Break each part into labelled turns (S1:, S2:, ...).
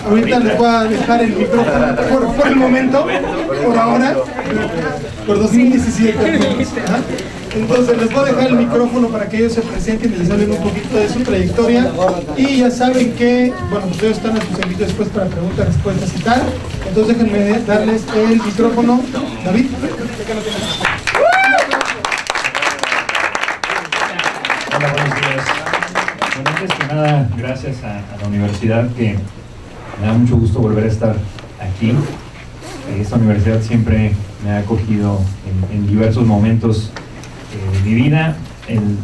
S1: Ahorita les voy a dejar el micrófono por el momento, por ahora, por 2017. ¿Ah? Entonces les voy a dejar el micrófono para que ellos se presenten y les hablen un poquito de su trayectoria. Y ya saben que, bueno, pues ellos están a sus servicios después para preguntas, respuestas y tal. Entonces déjenme darles el micrófono. David.
S2: Hola, buenos días. Bueno, antes que nada, gracias a la universidad, que me da mucho gusto volver a estar aquí. Esta universidad siempre me ha acogido en diversos momentos de mi vida.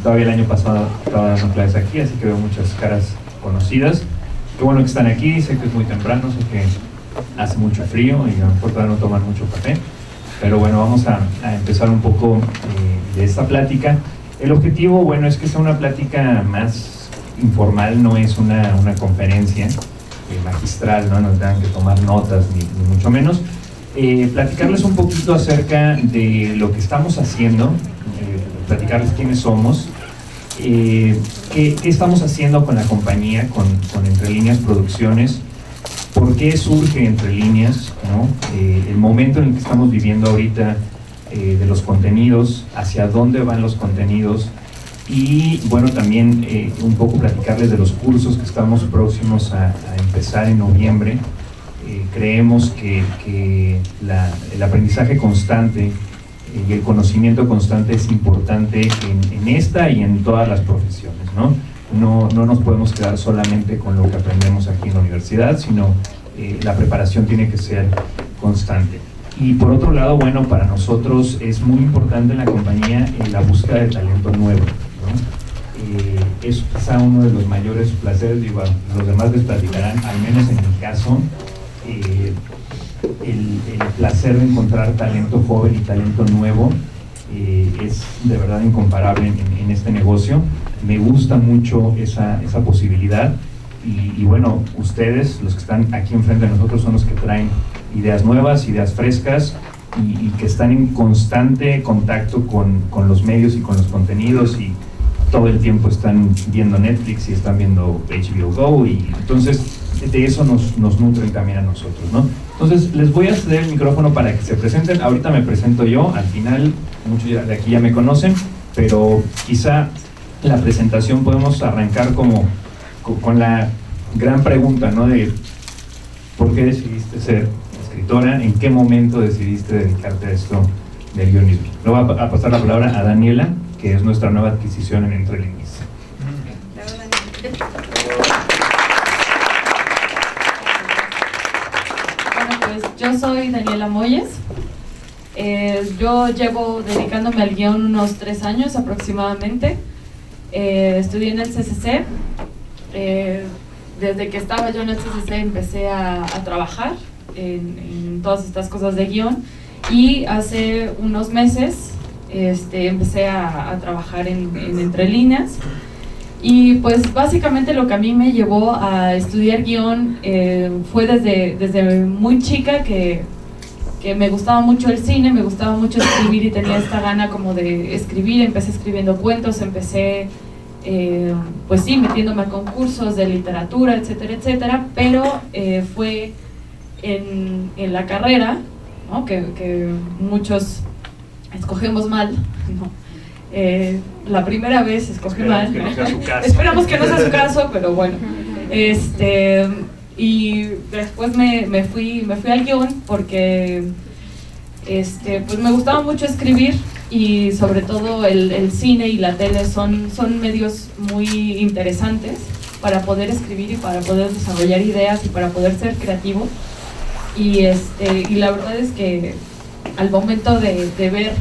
S2: Todavía el año pasado estaba dando clases aquí, así que veo muchas caras conocidas. Qué bueno que están aquí, sé que es muy temprano, sé que hace mucho frío y a lo mejor todavía no toman mucho café. Pero bueno, vamos a empezar un poco de esta plática. El objetivo, bueno, es que sea una plática más informal, no es una conferencia magistral, no tengan que tomar notas ni mucho menos. Platicarles un poquito acerca de lo que estamos haciendo, platicarles quiénes somos, qué estamos haciendo con la compañía, con Entre Líneas Producciones, por qué surge Entre Líneas, ¿no? El momento en el que estamos viviendo ahorita, de los contenidos, hacia dónde van los contenidos y bueno, también un poco platicarles de los cursos que estamos próximos a empezar en noviembre. Creemos que el aprendizaje constante y el conocimiento constante es importante en esta y en todas las profesiones, ¿no? No nos podemos quedar solamente con lo que aprendemos aquí en la universidad, sino la preparación tiene que ser constante. Y por otro lado, bueno, para nosotros es muy importante en la compañía la búsqueda de talento nuevo, ¿no? Es quizá uno de los mayores placeres, digo, los demás les platicarán, al menos en mi caso, el placer de encontrar talento joven y talento nuevo es de verdad incomparable en este negocio. Me gusta mucho esa posibilidad. Y bueno, ustedes, los que están aquí enfrente de nosotros, son los que traen ideas nuevas, ideas frescas y que están en constante contacto con los medios y con los contenidos y todo el tiempo están viendo Netflix y están viendo HBO Go y entonces de eso nos nutren también a nosotros, ¿no? Entonces les voy a ceder el micrófono para que se presenten. Ahorita me presento yo, al final muchos de aquí ya me conocen, pero quizá la presentación podemos arrancar con la gran pregunta, ¿no? De ¿por qué decidiste ser escritora? ¿En qué momento decidiste dedicarte a esto del guionismo? Le voy a pasar la palabra a Daniela, que es nuestra nueva adquisición en Entre Líneas.
S3: Bueno, pues yo soy Daniela Moyes. Yo llevo dedicándome al guión unos 3 años aproximadamente. Estudié en el CCC. Desde que estaba yo en el CCC empecé a trabajar en todas estas cosas de guión y hace unos meses empecé a trabajar en Entre Líneas y pues básicamente lo que a mí me llevó a estudiar guión fue desde muy chica que me gustaba mucho el cine, me gustaba mucho escribir y tenía esta gana como de escribir. Empecé escribiendo cuentos, empecé pues sí, metiéndome a concursos de literatura, etcétera, etcétera, pero fue en la carrera, ¿no? que muchos escogemos mal, ¿no? La primera vez escogí mal,
S2: que no sea su caso.
S3: Esperamos que no sea su caso, pero bueno, y después me fui al guión porque pues me gustaba mucho escribir y sobre todo el cine y la tele son medios muy interesantes para poder escribir y para poder desarrollar ideas y para poder ser creativo y la verdad es que al momento de ver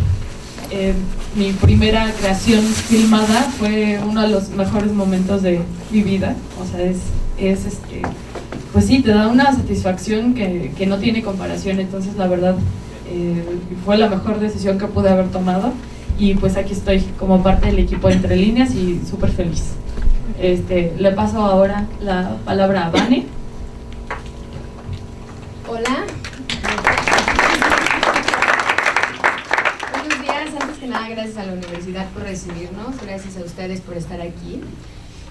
S3: mi primera creación filmada fue uno de los mejores momentos de mi vida. O sea, pues sí, te da una satisfacción que no tiene comparación. Entonces la verdad fue la mejor decisión que pude haber tomado y pues aquí estoy como parte del equipo de Entre Líneas y súper feliz. Le paso ahora la palabra a Vane.
S4: Hola. Buenos días. Antes que nada, gracias a la universidad por recibirnos, gracias a ustedes por estar aquí.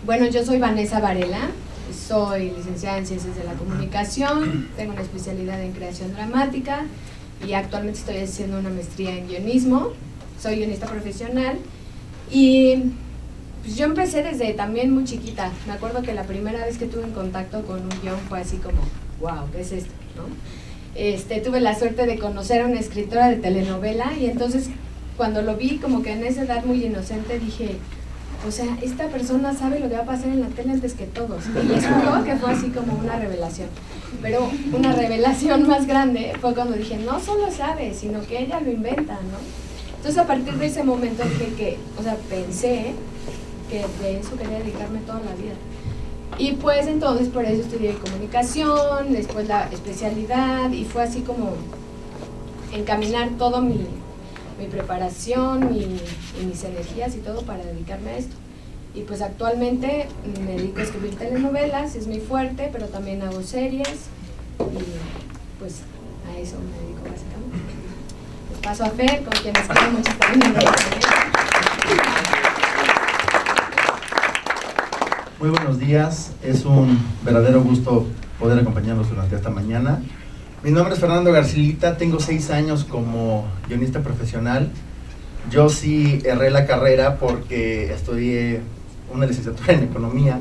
S4: Bueno, yo soy Vanessa Varela, Soy licenciada en Ciencias de la Comunicación, tengo una especialidad en creación dramática y actualmente estoy haciendo una maestría en guionismo. Soy guionista profesional y pues yo empecé desde también muy chiquita. Me acuerdo que la primera vez que tuve en contacto con un guión fue así como, wow, ¿qué es esto?, ¿no? Tuve la suerte de conocer a una escritora de telenovela y entonces cuando lo vi como que en esa edad muy inocente dije, o sea, esta persona sabe lo que va a pasar en la tele antes que todos. Y les juro que fue así como una revelación. Pero una revelación más grande fue cuando dije, no solo sabe, sino que ella lo inventa, ¿no? Entonces a partir de ese momento pensé que de eso quería dedicarme toda la vida. Y pues entonces por eso estudié comunicación, después la especialidad y fue así como encaminar todo mi preparación y mis energías y todo para dedicarme a esto. Y pues actualmente me dedico a escribir telenovelas, es muy fuerte, pero también hago series y pues a eso me dedico básicamente. Les paso a Fer, con quien quiero mucho estar en el.
S5: Muy buenos días, es un verdadero gusto poder acompañarlos durante esta mañana. Mi nombre es Fernando Garcilita, tengo 6 años como guionista profesional. Yo sí erré la carrera porque estudié una licenciatura en economía,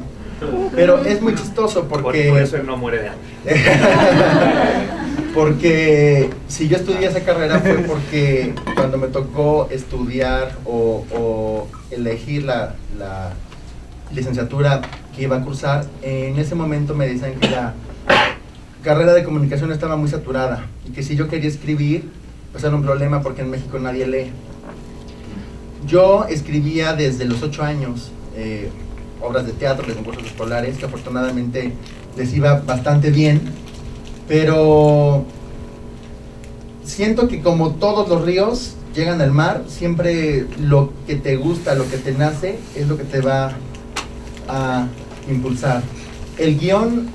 S5: pero es muy chistoso porque...
S2: Por eso él no muere de hambre.
S5: Porque si yo estudié esa carrera fue porque cuando me tocó estudiar o elegir la licenciatura que iba a cursar, en ese momento me decían que la carrera de comunicación estaba muy saturada y que si yo quería escribir, pues era un problema porque en México nadie lee. Yo escribía desde los 8 años obras de teatro, de concursos escolares, que afortunadamente les iba bastante bien, pero siento que como todos los ríos llegan al mar, siempre lo que te gusta, lo que te nace, es lo que te va a impulsar. El guión,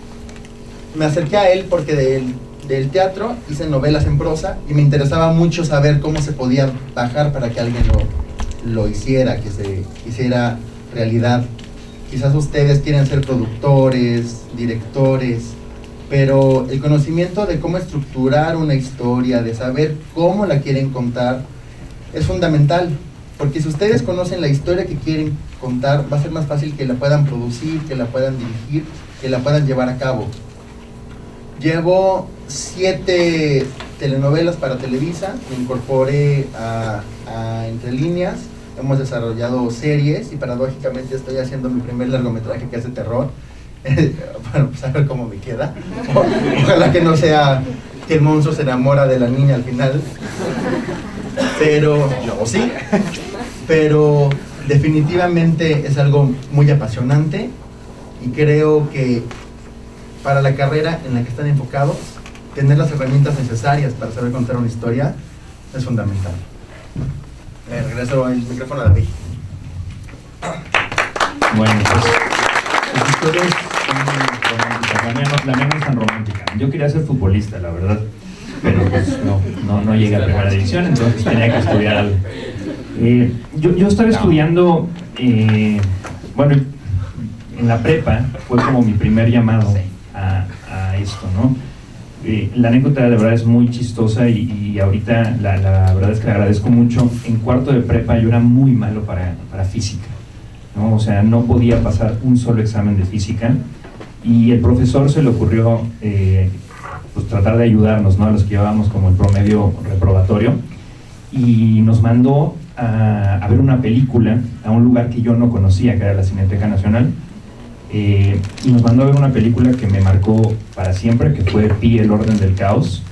S5: me acerqué a él porque del teatro hice novelas en prosa y me interesaba mucho saber cómo se podía bajar para que alguien lo hiciera, que se hiciera realidad. Quizás ustedes quieren ser productores, directores, pero el conocimiento de cómo estructurar una historia, de saber cómo la quieren contar, es fundamental, porque si ustedes conocen la historia que quieren contar, va a ser más fácil que la puedan producir, que la puedan dirigir, que la puedan llevar a cabo. Llevo 7 telenovelas para Televisa, me incorporé a Entre Líneas, hemos desarrollado series y paradójicamente estoy haciendo mi primer largometraje que es de terror. Bueno, pues a ver cómo me queda. Ojalá que no sea que el monstruo se enamora de la niña al final. Pero, no, sí. Pero definitivamente es algo muy apasionante y creo que para la carrera en la que están enfocados, tener las herramientas necesarias para saber contar una historia es fundamental. Regreso el micrófono a David.
S2: Bueno, pues las historias son románticas, la mía no es tan romántica. Yo quería ser futbolista, la verdad, pero pues no llegué a primera división, entonces tenía que estudiar algo. Yo estaba estudiando, bueno, en la prepa fue como mi primer llamado a esto, ¿no? La anécdota de verdad es muy chistosa y ahorita la verdad es que le agradezco mucho. En cuarto de prepa yo era muy malo para física, ¿no? O sea, no podía pasar un solo examen de física y el profesor se le ocurrió pues tratar de ayudarnos, ¿no? A los que llevábamos como el promedio reprobatorio, y nos mandó a ver una película a un lugar que yo no conocía, que era la Cineteca Nacional. Y nos mandó a ver una película que me marcó para siempre, que fue Pi, el orden del caos,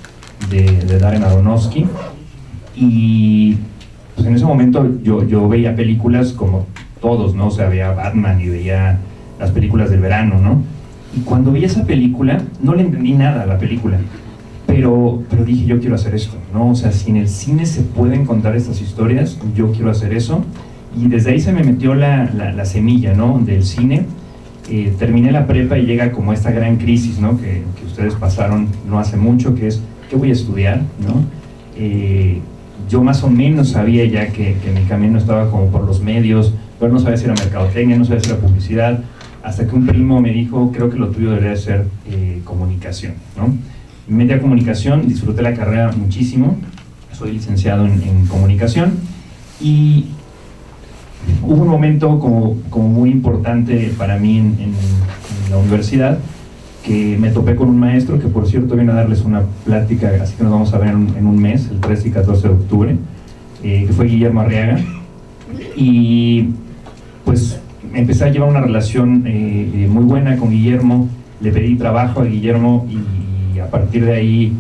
S2: de Darren Aronofsky. Y pues en ese momento yo veía películas como todos, ¿no? O sea, veía Batman y veía las películas del verano, ¿no? Y cuando vi esa película, no le entendí nada a la película, pero dije, yo quiero hacer esto, ¿no? O sea, si en el cine se pueden contar estas historias, yo quiero hacer eso. Y desde ahí se me metió la semilla, ¿no? Del cine. Terminé la prepa y llega como esta gran crisis, ¿no? que ustedes pasaron no hace mucho, que es, ¿qué voy a estudiar? ¿No? Yo más o menos sabía ya que mi camino estaba como por los medios, pero no sabía si era mercadotecnia, no sabía si era publicidad, hasta que un primo me dijo, creo que lo tuyo debería ser comunicación, ¿no? Me metí a comunicación, disfruté la carrera muchísimo, soy licenciado en comunicación, y hubo un momento como muy importante para mí en la universidad, que me topé con un maestro que, por cierto, viene a darles una plática, así que nos vamos a ver en un mes, el 13 y 14 de octubre, que fue Guillermo Arriaga, y pues empecé a llevar una relación muy buena con Guillermo, le pedí trabajo a Guillermo y a partir de ahí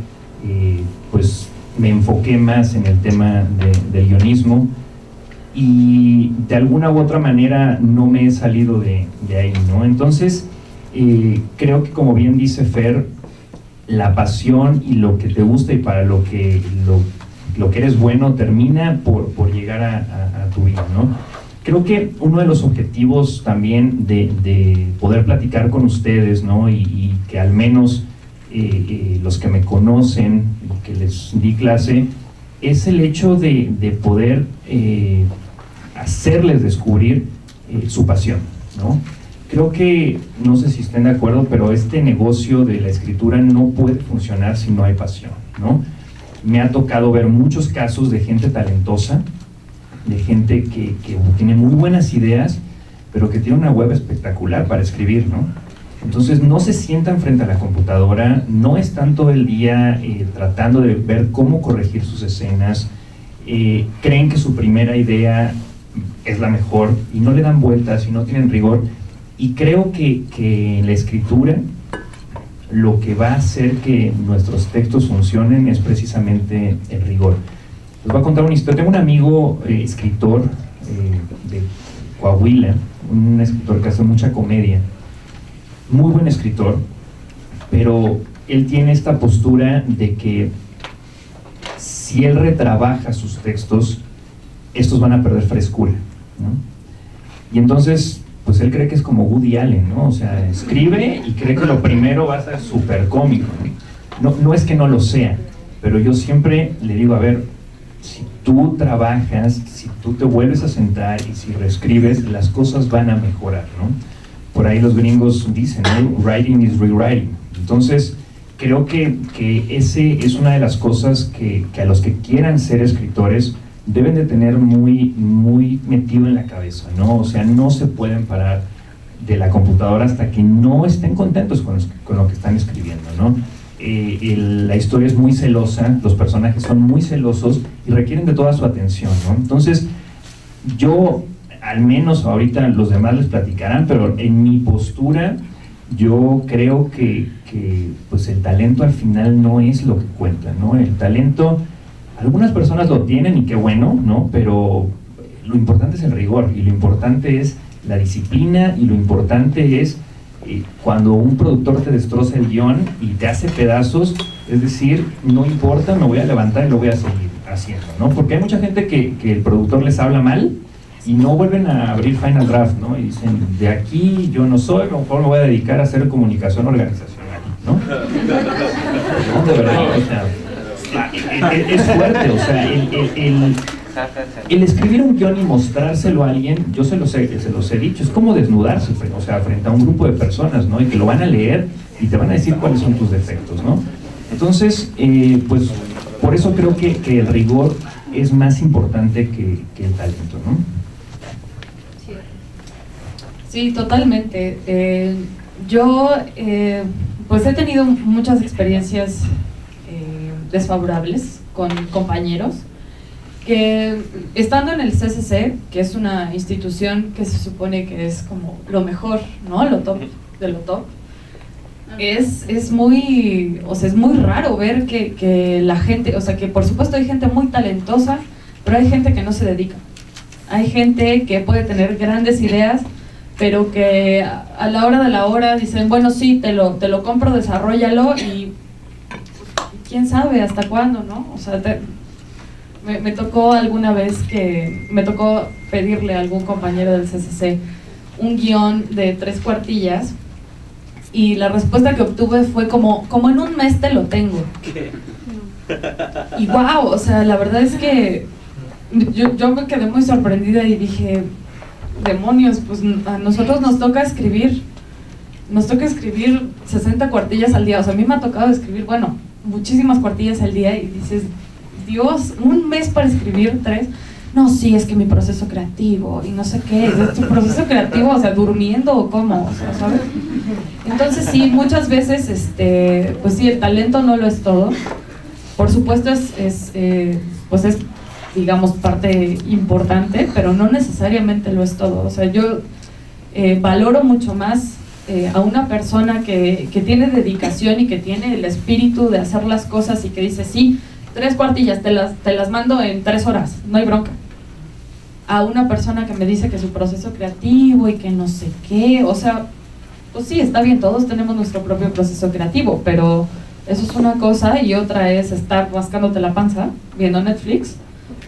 S2: pues me enfoqué más en el tema del guionismo, y de alguna u otra manera no me he salido de ahí, ¿no? Entonces creo que, como bien dice Fer, la pasión y lo que te gusta y para lo que eres bueno termina por llegar a tu vida, ¿no? Creo que uno de los objetivos también de poder platicar con ustedes, ¿no? Y que al menos los que me conocen, que les di clase, es el hecho de poder hacerles descubrir su pasión, ¿no? Creo que, no sé si estén de acuerdo, pero este negocio de la escritura no puede funcionar si no hay pasión, ¿no? Me ha tocado ver muchos casos de gente talentosa, de gente que tiene muy buenas ideas, pero que tiene una web espectacular para escribir, ¿no? Entonces no se sientan frente a la computadora, no están todo el día tratando de ver cómo corregir sus escenas, creen que su primera idea es la mejor y no le dan vueltas y no tienen rigor. Y creo que en la escritura lo que va a hacer que nuestros textos funcionen es precisamente el rigor. Les voy a contar una historia. Tengo un amigo escritor de Coahuila, un escritor que hace mucha comedia, muy buen escritor, pero él tiene esta postura de que si él retrabaja sus textos, estos van a perder frescura, ¿no? Y entonces pues él cree que es como Woody Allen, ¿no? O sea, escribe y cree que lo primero va a ser súper cómico, ¿no? No es que no lo sea, pero yo siempre le digo, a ver, si tú trabajas, si tú te vuelves a sentar y si reescribes, las cosas van a mejorar, ¿no? Por ahí los gringos dicen, ¿no? Writing is rewriting. Entonces, creo que ese es una de las cosas que a los que quieran ser escritores deben de tener muy metido en la cabeza, ¿no? O sea, no se pueden parar de la computadora hasta que no estén contentos con lo que están escribiendo, ¿no? La historia es muy celosa, los personajes son muy celosos y requieren de toda su atención, ¿no? Entonces, yo, al menos ahorita los demás les platicarán, pero en mi postura, yo creo que pues el talento al final no es lo que cuenta, ¿no? El talento, algunas personas lo tienen y qué bueno, ¿no? Pero lo importante es el rigor y lo importante es la disciplina y lo importante es cuando un productor te destroza el guión y te hace pedazos, es decir, no importa, me voy a levantar y lo voy a seguir haciendo, ¿no? Porque hay mucha gente que el productor les habla mal y no vuelven a abrir Final Draft, ¿no? Y dicen, de aquí yo no soy, a lo mejor me voy a dedicar a hacer comunicación organizacional, ¿no? No, de verdad, o sea, es fuerte, o sea, el escribir un guión y mostrárselo a alguien, yo se los he dicho, es como desnudarse, o sea, frente a un grupo de personas, ¿no? Y que lo van a leer y te van a decir cuáles son tus defectos, ¿no? Entonces, pues, por eso creo que el rigor es más importante que el talento, ¿no?
S3: Sí, totalmente. Yo, pues he tenido muchas experiencias desfavorables con compañeros que, estando en el CCC, que es una institución que se supone que es como lo mejor, ¿no? Lo top de lo top, es muy, o sea, es muy raro ver que la gente, o sea, que por supuesto hay gente muy talentosa, pero hay gente que no se dedica. Hay gente que puede tener grandes ideas, pero que a la hora de la hora dicen, bueno, sí, te lo compro, desarróllalo, y quién sabe hasta cuándo, ¿no? O sea, me tocó alguna vez que me tocó pedirle a algún compañero del CCC un guión de 3 cuartillas y la respuesta que obtuve fue como en un mes te lo tengo. Y wow, o sea, la verdad es que yo me quedé muy sorprendida y dije, demonios, pues a nosotros nos toca escribir nos toca escribir 60 cuartillas al día. O sea, a mí me ha tocado escribir, bueno, muchísimas cuartillas al día y dices, Dios, un mes para escribir 3. No, sí, es que mi proceso creativo y no sé qué. ¿Es tu proceso creativo, o sea, durmiendo o cómo? O sea, ¿sabes? Entonces sí, muchas veces, pues sí, el talento no lo es todo. Por supuesto pues es, digamos, parte importante, pero no necesariamente lo es todo. O sea, yo valoro mucho más a una persona que tiene dedicación y que tiene el espíritu de hacer las cosas y que dice, sí, 3 cuartillas, te las mando en 3 horas, no hay bronca. A una persona que me dice que su proceso creativo y que no sé qué, o sea, pues sí, está bien, todos tenemos nuestro propio proceso creativo, pero eso es una cosa y otra es estar rascándote la panza viendo Netflix,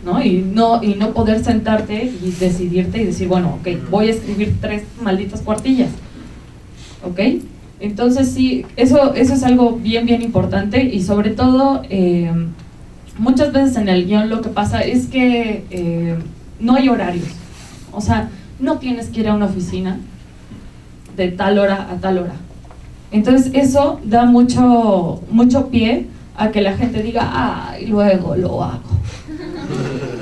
S3: ¿no? Y no poder sentarte y decidirte y decir, bueno, ok, voy a escribir 3 malditas cuartillas, ¿ok? Entonces sí, eso es algo bien, bien importante y sobre todo, muchas veces en el guión lo que pasa es que no hay horarios, o sea, no tienes que ir a una oficina de tal hora a tal hora. Entonces eso da mucho pie a que la gente diga, ay, luego lo hago.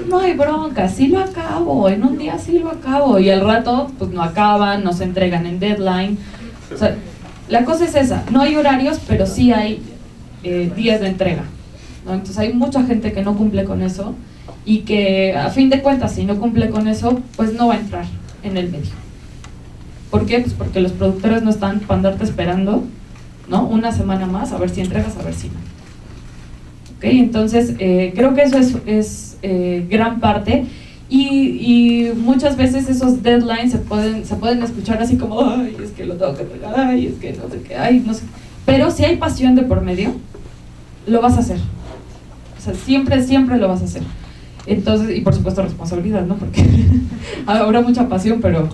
S3: No hay bronca, sí lo acabo, en un día sí lo acabo, y al rato pues no acaban, no se entregan en deadline. O sea, la cosa es esa, no hay horarios, pero sí hay días de entrega, ¿no? Entonces hay mucha gente que no cumple con eso y que a fin de cuentas, si no cumple con eso, pues no va a entrar en el medio. ¿Por qué? Pues porque los productores no están para andarte esperando, ¿no? Una semana más, a ver si entregas, a ver si no. ¿Ok? Entonces, creo que eso es gran parte. Y muchas veces esos deadlines se pueden escuchar así como, ay, es que lo tengo que entregar, ay, es que no sé qué, ay, no sé. Pero si hay pasión de por medio, lo vas a hacer. O sea, siempre lo vas a hacer. Entonces, y por supuesto responsabilidad, ¿no? Porque habrá mucha pasión, pero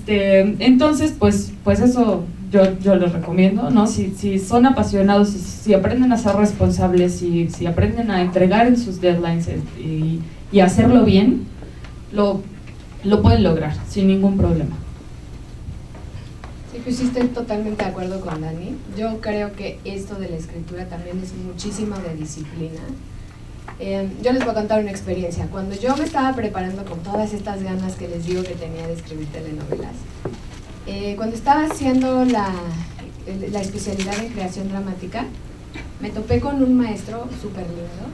S3: entonces, pues eso yo les recomiendo, ¿no? Si son apasionados, si aprenden a ser responsables, si aprenden a entregar en sus deadlines y hacerlo bien, lo pueden lograr sin ningún problema.
S4: Sí, pues sí, estoy totalmente de acuerdo con Dani. Yo creo que esto de la escritura también es muchísimo de disciplina. Yo les voy a contar una experiencia. Cuando yo me estaba preparando con todas estas ganas que les digo que tenía de escribir telenovelas, cuando estaba haciendo la especialidad en creación dramática, me topé con un maestro súper lindo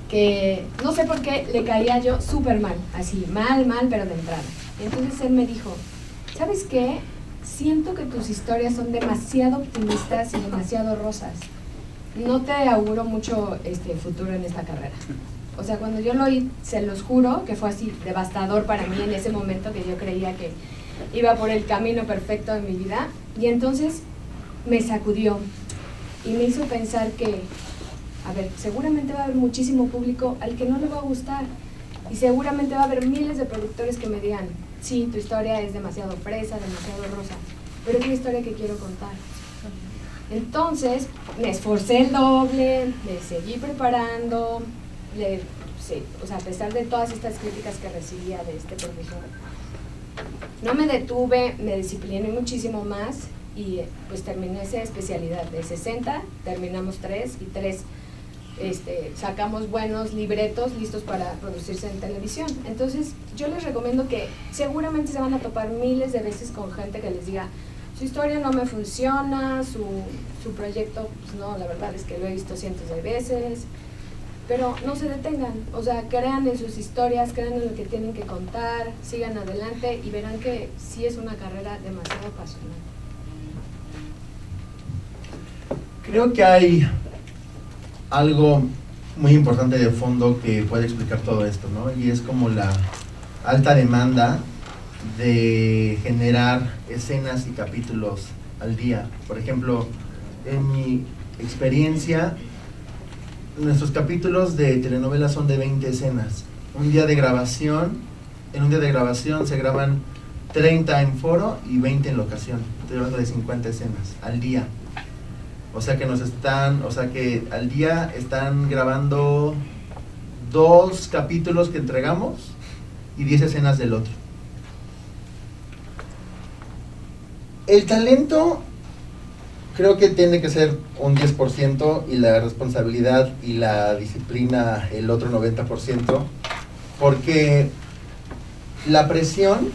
S4: que no sé por qué le caía yo súper mal, así, mal, pero de entrada. Entonces él me dijo, ¿sabes qué? Siento que tus historias son demasiado optimistas y demasiado rosas. No te auguro mucho futuro en esta carrera. O sea, cuando yo lo oí, se los juro que fue así devastador para mí en ese momento, que yo creía que iba por el camino perfecto de mi vida. Y entonces me sacudió y me hizo pensar que, a ver, seguramente va a haber muchísimo público al que no le va a gustar. Y seguramente va a haber miles de productores que me digan, sí, tu historia es demasiado fresa, demasiado rosa, pero es una historia que quiero contar. Entonces me esforcé el doble, me seguí preparando, o sea, a pesar de todas estas críticas que recibía de este profesor, no me detuve, me discipliné muchísimo más y pues terminé esa especialidad de 60, terminamos 3 y 3 sacamos buenos libretos listos para producirse en televisión. Entonces yo les recomiendo que seguramente se van a topar miles de veces con gente que les diga, su historia no me funciona, su proyecto, pues no, la verdad es que lo he visto cientos de veces, pero no se detengan, o sea, crean en sus historias, crean en lo que tienen que contar, sigan adelante y verán que sí es una carrera demasiado apasionante.
S5: Creo que hay algo muy importante de fondo que puede explicar todo esto, ¿no? Y es como la alta demanda de generar escenas y capítulos al día. Por ejemplo, en mi experiencia, nuestros capítulos de telenovelas son de 20 escenas. En un día de grabación se graban 30 en foro y 20 en locación. Estoy hablando de 50 escenas al día. O sea que al día están grabando 2 capítulos que entregamos y 10 escenas del otro. El talento creo que tiene que ser un 10% y la responsabilidad y la disciplina el otro 90%, porque la presión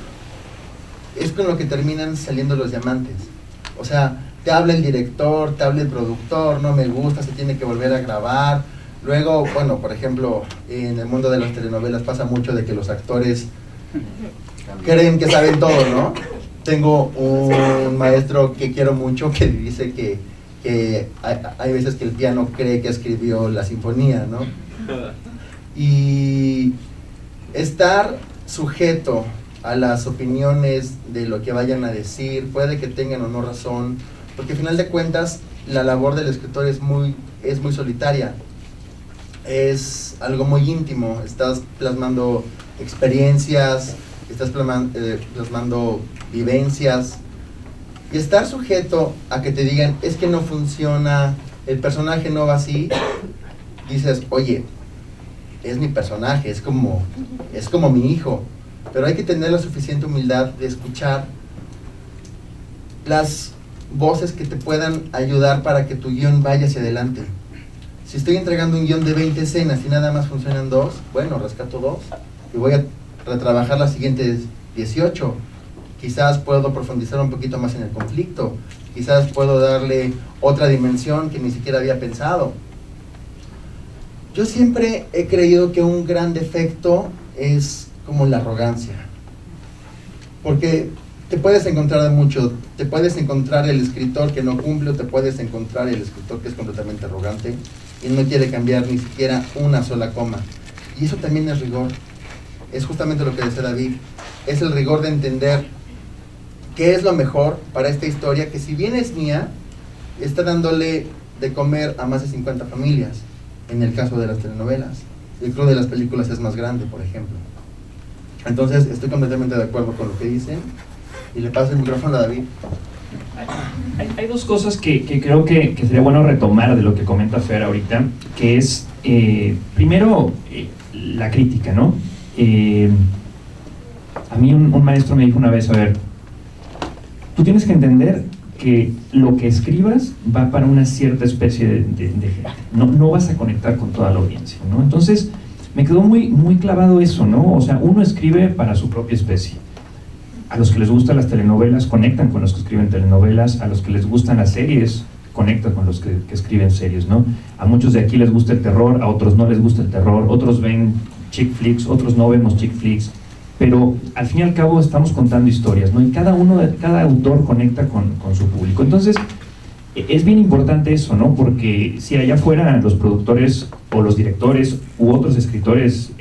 S5: es con lo que terminan saliendo los diamantes. O sea, te habla el director, te habla el productor, no me gusta, se tiene que volver a grabar. Luego, bueno, por ejemplo, en el mundo de las telenovelas pasa mucho de que los actores creen que saben todo, ¿no? Tengo un maestro que quiero mucho que dice que hay veces que el piano cree que escribió la sinfonía, ¿no? Y estar sujeto a las opiniones de lo que vayan a decir, puede que tengan o no razón, porque al final de cuentas la labor del escritor es muy solitaria, es algo muy íntimo, estás plasmando experiencias, estás plasmando vivencias, y estar sujeto a que te digan, es que no funciona, el personaje no va así, dices, oye, es mi personaje, es como mi hijo, pero hay que tener la suficiente humildad de escuchar las voces que te puedan ayudar para que tu guión vaya hacia adelante. Si estoy entregando un guión de 20 escenas y nada más funcionan 2, bueno, rescato 2 y voy a retrabajar las siguientes 18. Quizás puedo profundizar un poquito más en el conflicto, quizás puedo darle otra dimensión que ni siquiera había pensado. Yo siempre he creído que un gran defecto es como la arrogancia, porque te puedes encontrar de mucho, te puedes encontrar el escritor que no cumple, o te puedes encontrar el escritor que es completamente arrogante y no quiere cambiar ni siquiera una sola coma, y eso también es rigor, es justamente lo que decía David, es el rigor de entender qué es lo mejor para esta historia, que si bien es mía, está dándole de comer a más de 50 familias, en el caso de las telenovelas, el crew de las películas es más grande, por ejemplo. Entonces, estoy completamente de acuerdo con lo que dicen, y le paso el micrófono a David.
S2: Hay dos cosas que creo que sería bueno retomar de lo que comenta Fer ahorita, que es, primero, la crítica, ¿no? A mí un maestro me dijo una vez, a ver, tú tienes que entender que lo que escribas va para una cierta especie de gente, no vas a conectar con toda la audiencia, ¿no? Entonces, me quedó muy clavado eso, ¿no? O sea, uno escribe para su propia especie. A los que les gustan las telenovelas, conectan con los que escriben telenovelas. A los que les gustan las series, conectan con los que escriben series, ¿no? A muchos de aquí les gusta el terror, a otros no les gusta el terror, otros ven chick flicks, otros no vemos chick flicks. Pero al fin y al cabo estamos contando historias, ¿no? Y cada autor conecta con su público. Entonces, es bien importante eso, ¿no? Porque si allá afuera los productores o los directores u otros escritores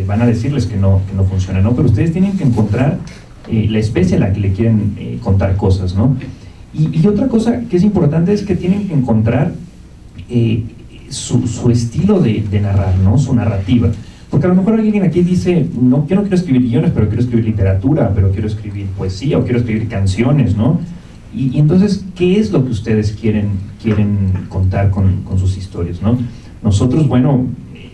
S2: van a decirles que no funciona, ¿no? Pero ustedes tienen que encontrar la especie a la que le quieren contar cosas, ¿no? Y otra cosa que es importante es que tienen que encontrar su estilo de narrar, ¿no? Su narrativa. Porque a lo mejor alguien aquí dice, no, yo no quiero escribir guiones, pero quiero escribir literatura, pero quiero escribir poesía o quiero escribir canciones, ¿no? Y entonces, ¿qué es lo que ustedes quieren contar con sus historias, ¿no? Nosotros, bueno,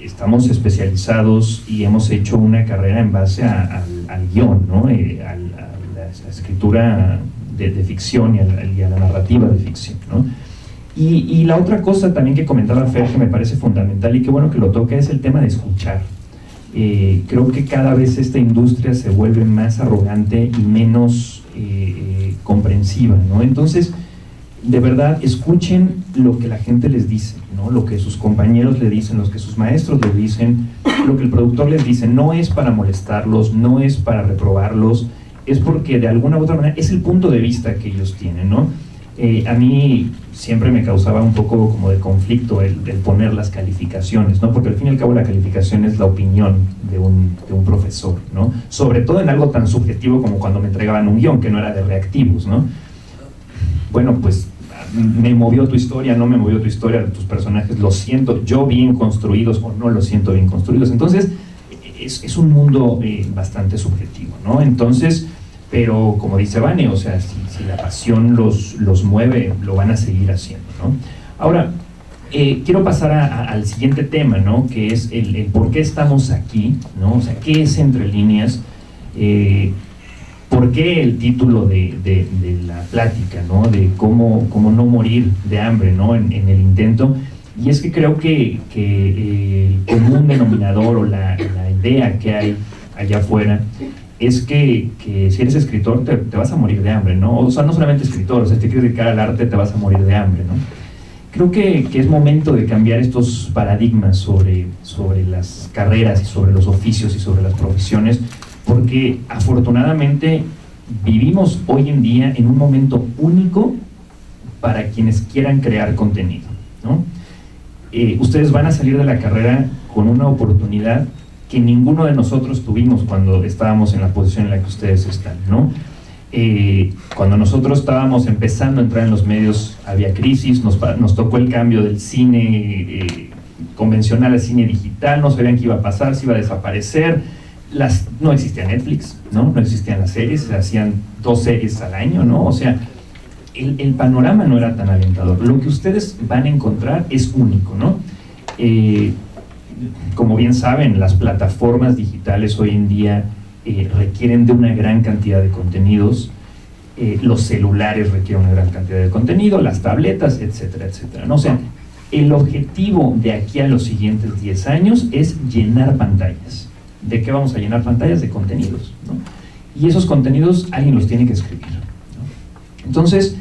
S2: estamos especializados y hemos hecho una carrera en base al guión, ¿no? A la escritura de ficción y a la narrativa de ficción, ¿no? Y la otra cosa también que comentaba Fer, que me parece fundamental y qué bueno que lo toca, es el tema de escuchar. Creo que cada vez esta industria se vuelve más arrogante y menos comprensiva, ¿no? Entonces, de verdad, escuchen lo que la gente les dice, ¿no? Lo que sus compañeros le dicen, lo que sus maestros les dicen, lo que el productor les dice. No es para molestarlos, no es para reprobarlos, es porque de alguna u otra manera es el punto de vista que ellos tienen, ¿no? A mí siempre me causaba un poco como de conflicto el poner las calificaciones, ¿no? Porque al fin y al cabo la calificación es la opinión de un profesor, ¿no? Sobre todo en algo tan subjetivo como cuando me entregaban un guión que no era de reactivos, ¿no? Bueno, pues me movió tu historia, no me movió tu historia, tus personajes los siento yo bien construidos o no los siento bien construidos. Entonces es un mundo bastante subjetivo, ¿no? Entonces, pero como dice Vane, o sea, si la pasión los mueve, lo van a seguir haciendo, ¿no? Ahora, quiero pasar al siguiente tema, ¿no? Que es el por qué estamos aquí, ¿no? O sea, ¿qué es Entre Líneas? ¿por qué el título de la plática, ¿no? De cómo no morir de hambre, ¿no? En el intento. Y es que creo que el común denominador o la idea que hay allá afuera es que si eres escritor te vas a morir de hambre, ¿no? O sea, no solamente escritor, o sea, si te quieres dedicar al arte te vas a morir de hambre, ¿no? Creo que es momento de cambiar estos paradigmas sobre las carreras y sobre los oficios y sobre las profesiones, porque afortunadamente vivimos hoy en día en un momento único para quienes quieran crear contenido, ¿no? Ustedes van a salir de la carrera con una oportunidad que ninguno de nosotros tuvimos cuando estábamos en la posición en la que ustedes están, ¿no? Cuando nosotros estábamos empezando a entrar en los medios había crisis, nos tocó el cambio del cine convencional al cine digital, no sabían qué iba a pasar, si iba a desaparecer, no existía Netflix, no existían las series, se hacían 2 series al año, ¿no? O sea, el panorama no era tan alentador. Lo que ustedes van a encontrar es único, ¿no? Como bien saben, las plataformas digitales hoy en día requieren de una gran cantidad de contenidos, los celulares requieren una gran cantidad de contenido, las tabletas, etcétera, etcétera, ¿no? O sea, el objetivo de aquí a los siguientes 10 años es llenar pantallas. ¿De qué vamos a llenar pantallas? De contenidos, ¿no? Y esos contenidos alguien los tiene que escribir, ¿no? Entonces,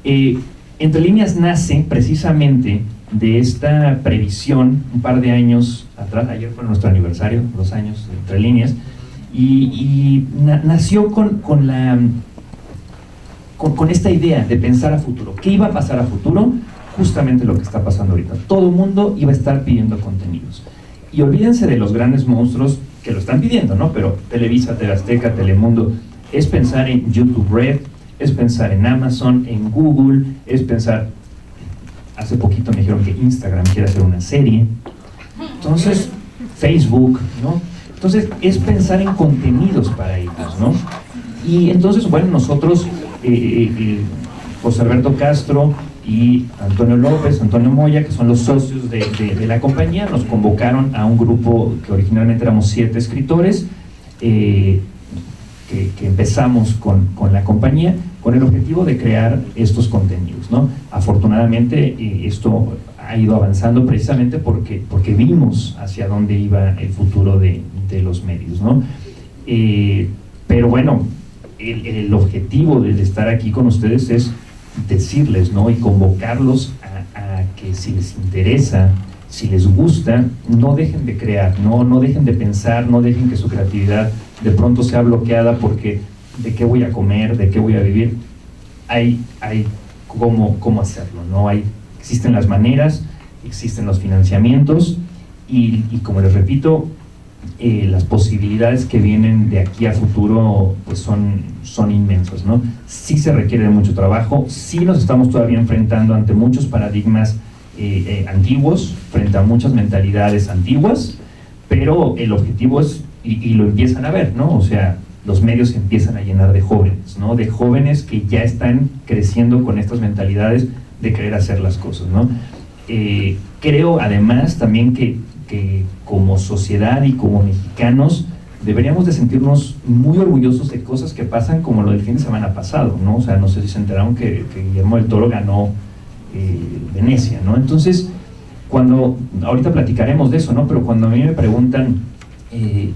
S2: Entre Líneas nace precisamente de esta previsión un par de años atrás. Ayer fue nuestro aniversario, 2 años de Entre Líneas, y nació con esta idea de pensar a futuro. ¿Qué iba a pasar a futuro? Justamente lo que está pasando ahorita. Todo el mundo iba a estar pidiendo contenidos. Y olvídense de los grandes monstruos que lo están pidiendo, ¿no? Pero Televisa, TV Azteca, Telemundo, es pensar en YouTube Red, es pensar en Amazon, en Google, es pensar... Hace poquito me dijeron que Instagram quiere hacer una serie. Entonces, Facebook, ¿no? Entonces, es pensar en contenidos para ellos, ¿no? Y entonces, bueno, nosotros, José Alberto Castro y Antonio López, Antonio Moya, que son los socios de la compañía, nos convocaron a un grupo que originalmente éramos 7 escritores, que empezamos con la compañía con el objetivo de crear estos contenidos, ¿no? Afortunadamente esto ha ido avanzando precisamente porque vimos hacia dónde iba el futuro de los medios, ¿no? Pero bueno, el objetivo de estar aquí con ustedes es decirles, ¿no? Y convocarlos a que si les interesa, si les gusta, no dejen de crear, no dejen de pensar, no dejen que su creatividad de pronto sea bloqueada porque ¿de qué voy a comer? ¿De qué voy a vivir? Hay cómo hacerlo, ¿no? Existen las maneras, existen los financiamientos y como les repito, las posibilidades que vienen de aquí a futuro pues son inmensas, ¿no? Sí se requiere de mucho trabajo, sí nos estamos todavía enfrentando ante muchos paradigmas antiguos, frente a muchas mentalidades antiguas, pero el objetivo es, y lo empiezan a ver, ¿no? O sea, los medios se empiezan a llenar de jóvenes, ¿no? De jóvenes que ya están creciendo con estas mentalidades de querer hacer las cosas, ¿no? Creo además también que como sociedad y como mexicanos deberíamos de sentirnos muy orgullosos de cosas que pasan como lo del fin de semana pasado, ¿no? O sea, no sé si se enteraron que Guillermo del Toro ganó Venecia, ¿no? Entonces, ahorita platicaremos de eso, ¿no? Pero cuando a mí me preguntan,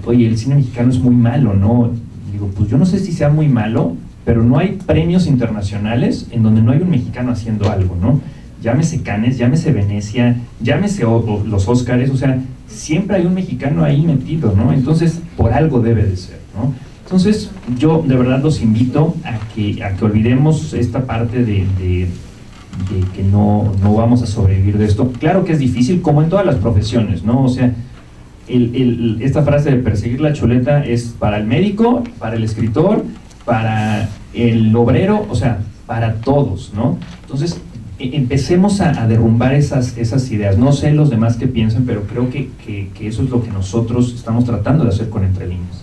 S2: oye, el cine mexicano es muy malo, ¿no? Digo, pues yo no sé si sea muy malo, pero no hay premios internacionales en donde no hay un mexicano haciendo algo, ¿no? Llámese Cannes, llámese Venecia, llámese los Óscares, o sea, siempre hay un mexicano ahí metido, ¿no? Entonces, por algo debe de ser, ¿no? Entonces, yo de verdad los invito a que olvidemos esta parte de que no vamos a sobrevivir de esto. Claro que es difícil, como en todas las profesiones, ¿no? O sea, esta frase de perseguir la chuleta es para el médico, para el escritor, para el obrero, o sea, para todos, ¿no? Entonces, empecemos a derrumbar esas ideas. No sé los demás qué piensan, pero creo que eso es lo que nosotros estamos tratando de hacer con Entre Líneas.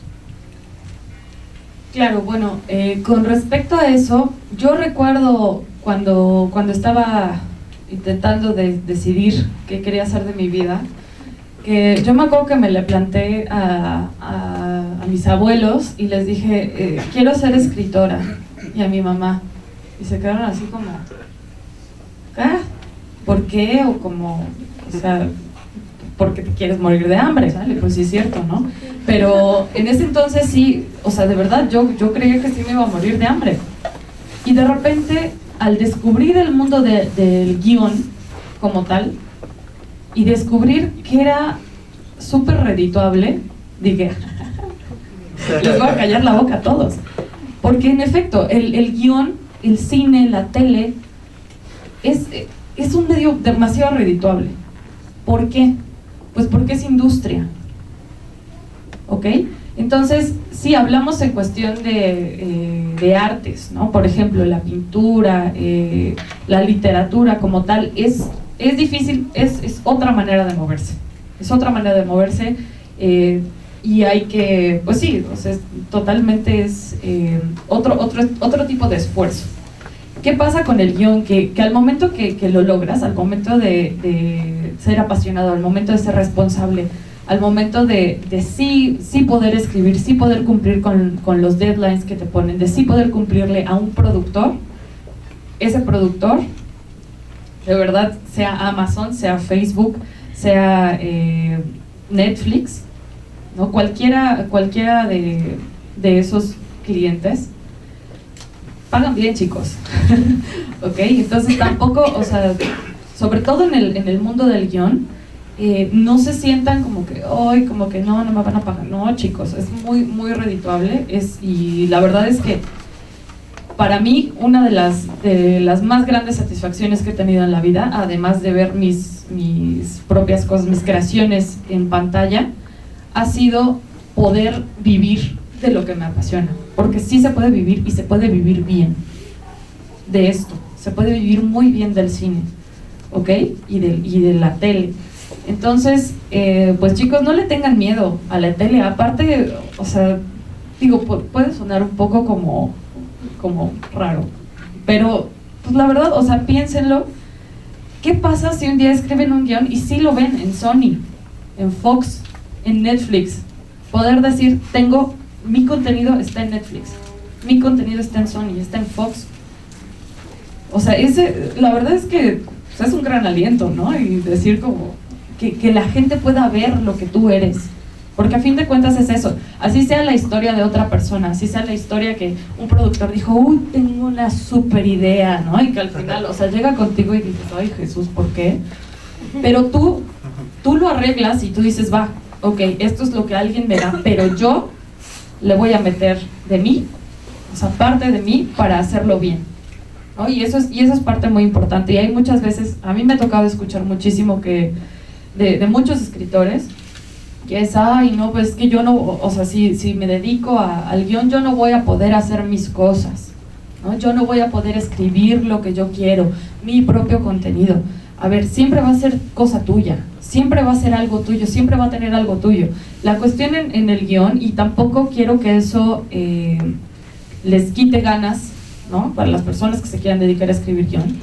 S3: Claro, bueno, con respecto a eso, yo recuerdo cuando estaba intentando decidir qué quería hacer de mi vida, que yo me acuerdo que me le planté a mis abuelos y les dije, quiero ser escritora, y a mi mamá, y se quedaron así como, ¿qué? ¿Por qué? O como, o sea, porque te quieres morir de hambre, ¿sale? Pues sí es cierto, ¿no? Pero en ese entonces sí, o sea, de verdad yo creía que sí me iba a morir de hambre. Y de repente, al descubrir el mundo del guión como tal, y descubrir que era súper redituable, dije, les voy a callar la boca a todos. Porque en efecto, el guión, el cine, la tele, es un medio demasiado redituable. ¿Por qué? Pues porque es industria. ¿Ok? Entonces, sí, hablamos en cuestión de artes, ¿no? Por ejemplo, la pintura, la literatura como tal, es difícil, es otra manera de moverse. Es otra manera de moverse y hay que, pues sí, o sea, totalmente es otro tipo de esfuerzo. ¿Qué pasa con el guión? Que al momento que lo logras, al momento de ser apasionado, al momento de ser responsable, al momento de sí poder escribir, sí poder cumplir con los deadlines que te ponen, de sí poder cumplirle a un productor, ese productor, de verdad, sea Amazon, sea Facebook, sea Netflix, ¿no? Cualquiera de esos clientes, pagan bien, chicos. ¿Ok? Entonces tampoco, o sea, sobre todo en el mundo del guión, no se sientan como que, hoy como que no me van a pagar. No, chicos, es muy redituable. Y la verdad es que para mí, una de las más grandes satisfacciones que he tenido en la vida, además de ver mis propias cosas, mis creaciones en pantalla, ha sido poder vivir de lo que me apasiona. Porque sí se puede vivir y se puede vivir bien de esto. Se puede vivir muy bien del cine, ¿ok? Y de la tele. Entonces, pues chicos, no le tengan miedo a la tele. Aparte, o sea, digo, puede sonar un poco como raro, pero pues la verdad, o sea, piénsenlo. ¿Qué pasa si un día escriben un guión y sí lo ven en Sony, en Fox, en Netflix? Poder decir, mi contenido está en Netflix, mi contenido está en Sony, está en Fox. O sea, la verdad es que pues, es un gran aliento, ¿no? Y decir como que la gente pueda ver lo que tú eres. Porque a fin de cuentas es eso, así sea la historia de otra persona, así sea la historia que un productor dijo, uy, tengo una super idea, ¿no? Y que al final, o sea, llega contigo y dices, ay Jesús, ¿por qué? Pero tú lo arreglas y tú dices, va, ok, esto es lo que alguien me da, pero yo le voy a meter de mí, o sea, parte de mí para hacerlo bien, ¿no? Y eso es parte muy importante. Y hay muchas veces, a mí me ha tocado escuchar muchísimo que de muchos escritores, que es, ay, no, pues que yo no, o sea, si me dedico al guión, yo no voy a poder hacer mis cosas, ¿no? Yo no voy a poder escribir lo que yo quiero, mi propio contenido. A ver, siempre va a ser cosa tuya, siempre va a ser algo tuyo, siempre va a tener algo tuyo. La cuestión en el guión, y tampoco quiero que eso les quite ganas, ¿no? Para las personas que se quieran dedicar a escribir guión.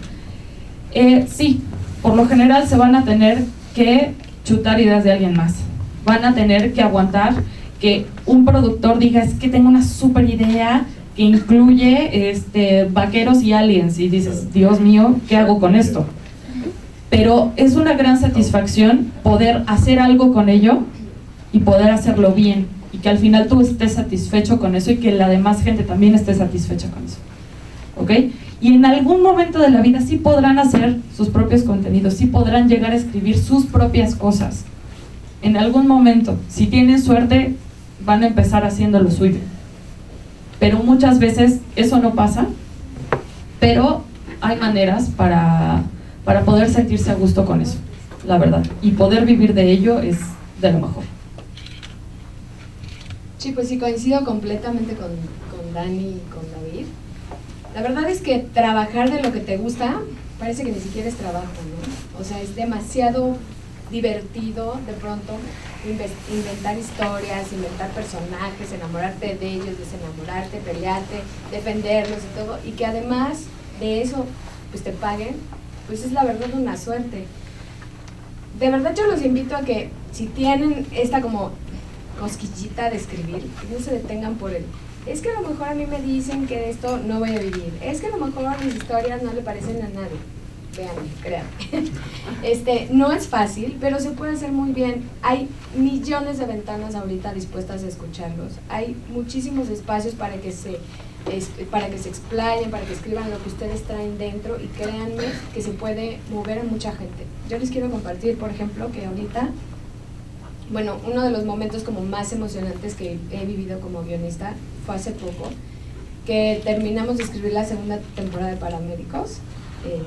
S3: Sí, por lo general se van a tener que chutar ideas de alguien más. Van a tener que aguantar que un productor diga, es que tengo una super idea que incluye vaqueros y aliens, y dices, Dios mío, ¿qué hago con esto? Pero es una gran satisfacción poder hacer algo con ello y poder hacerlo bien, y que al final tú estés satisfecho con eso y que la demás gente también esté satisfecha con eso, ¿ok? Y en algún momento de la vida sí podrán hacer sus propios contenidos, sí podrán llegar a escribir sus propias cosas. En algún momento, si tienen suerte, van a empezar haciendo lo suyo. Pero muchas veces eso no pasa, pero hay maneras para poder sentirse a gusto con eso, la verdad. Y poder vivir de ello es de lo mejor.
S4: Sí, pues sí, coincido completamente con Dani y con David. La verdad es que trabajar de lo que te gusta parece que ni siquiera es trabajo, ¿no? O sea, es demasiado divertido de pronto inventar historias, inventar personajes, enamorarte de ellos, desenamorarte, pelearte, defenderlos y todo, y que además de eso pues te paguen, pues es la verdad una suerte. De verdad yo los invito a que si tienen esta como cosquillita de escribir, no se detengan por él. Es que a lo mejor a mí me dicen que de esto no voy a vivir. Es que a lo mejor mis historias no le parecen a nadie. Véanme, créanme. No es fácil, pero se puede hacer muy bien. Hay millones de ventanas ahorita dispuestas a escucharlos. Hay muchísimos espacios para que se explayen, para que escriban lo que ustedes traen dentro, y créanme que se puede mover a mucha gente. Yo les quiero compartir, por ejemplo, que ahorita, bueno, uno de los momentos como más emocionantes que he vivido como guionista fue hace poco, que terminamos de escribir la segunda temporada de Paramédicos,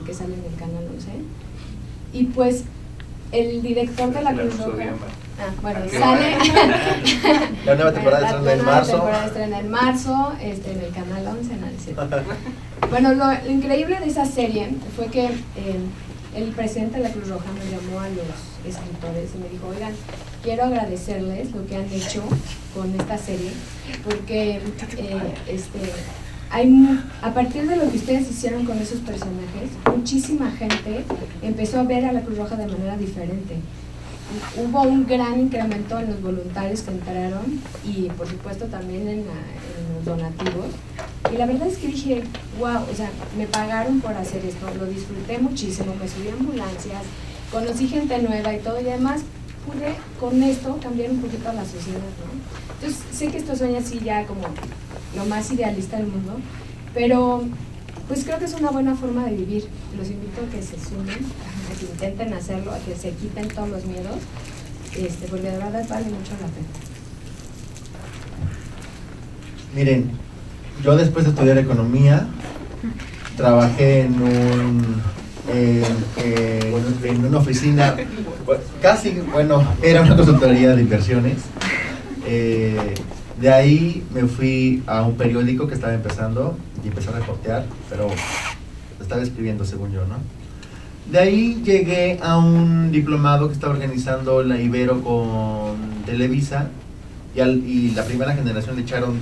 S4: que sale en el Canal 11, y pues el director de la Cruz Roja, sale
S5: la nueva temporada estrena en marzo.
S4: La temporada estrena en marzo, en el Canal 11, no, es cierto. Bueno, lo increíble de esa serie fue que el presidente de la Cruz Roja me llamó a los escritores y me dijo, oigan, quiero agradecerles lo que han hecho con esta serie, porque a partir de lo que ustedes hicieron con esos personajes, muchísima gente empezó a ver a la Cruz Roja de manera diferente. Hubo un gran incremento en los voluntarios que entraron y por supuesto también en los donativos. Y la verdad es que dije, wow, o sea, me pagaron por hacer esto, lo disfruté muchísimo, me subí a ambulancias, conocí gente nueva y todo, y además pude con esto cambiar un poquito a la sociedad, ¿no? Entonces sé que esto suena así ya como lo más idealista del mundo, pero pues creo que es una buena forma de vivir. Los invito a que se sumen, a que intenten hacerlo, a que se quiten todos los miedos, porque de verdad vale mucho la pena.
S5: Miren, yo después de estudiar economía, trabajé en una oficina, era una consultoría de inversiones. De ahí me fui a un periódico que estaba empezando y empecé a reportear, pero estaba escribiendo según yo, ¿no? De ahí llegué a un diplomado que estaba organizando la Ibero con Televisa, y la primera generación le echaron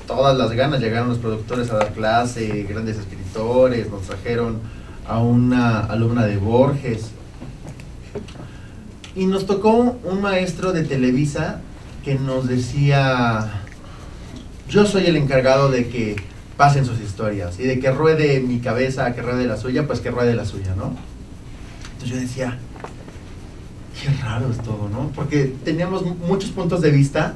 S5: todas las ganas. Llegaron los productores a dar clase, grandes escritores, nos trajeron a una alumna de Borges, y nos tocó un maestro de Televisa que nos decía, yo soy el encargado de que pasen sus historias, y de que ruede mi cabeza, que ruede la suya, pues que ruede la suya, ¿no? Entonces yo decía, qué raro es todo, ¿no? Porque teníamos muchos puntos de vista,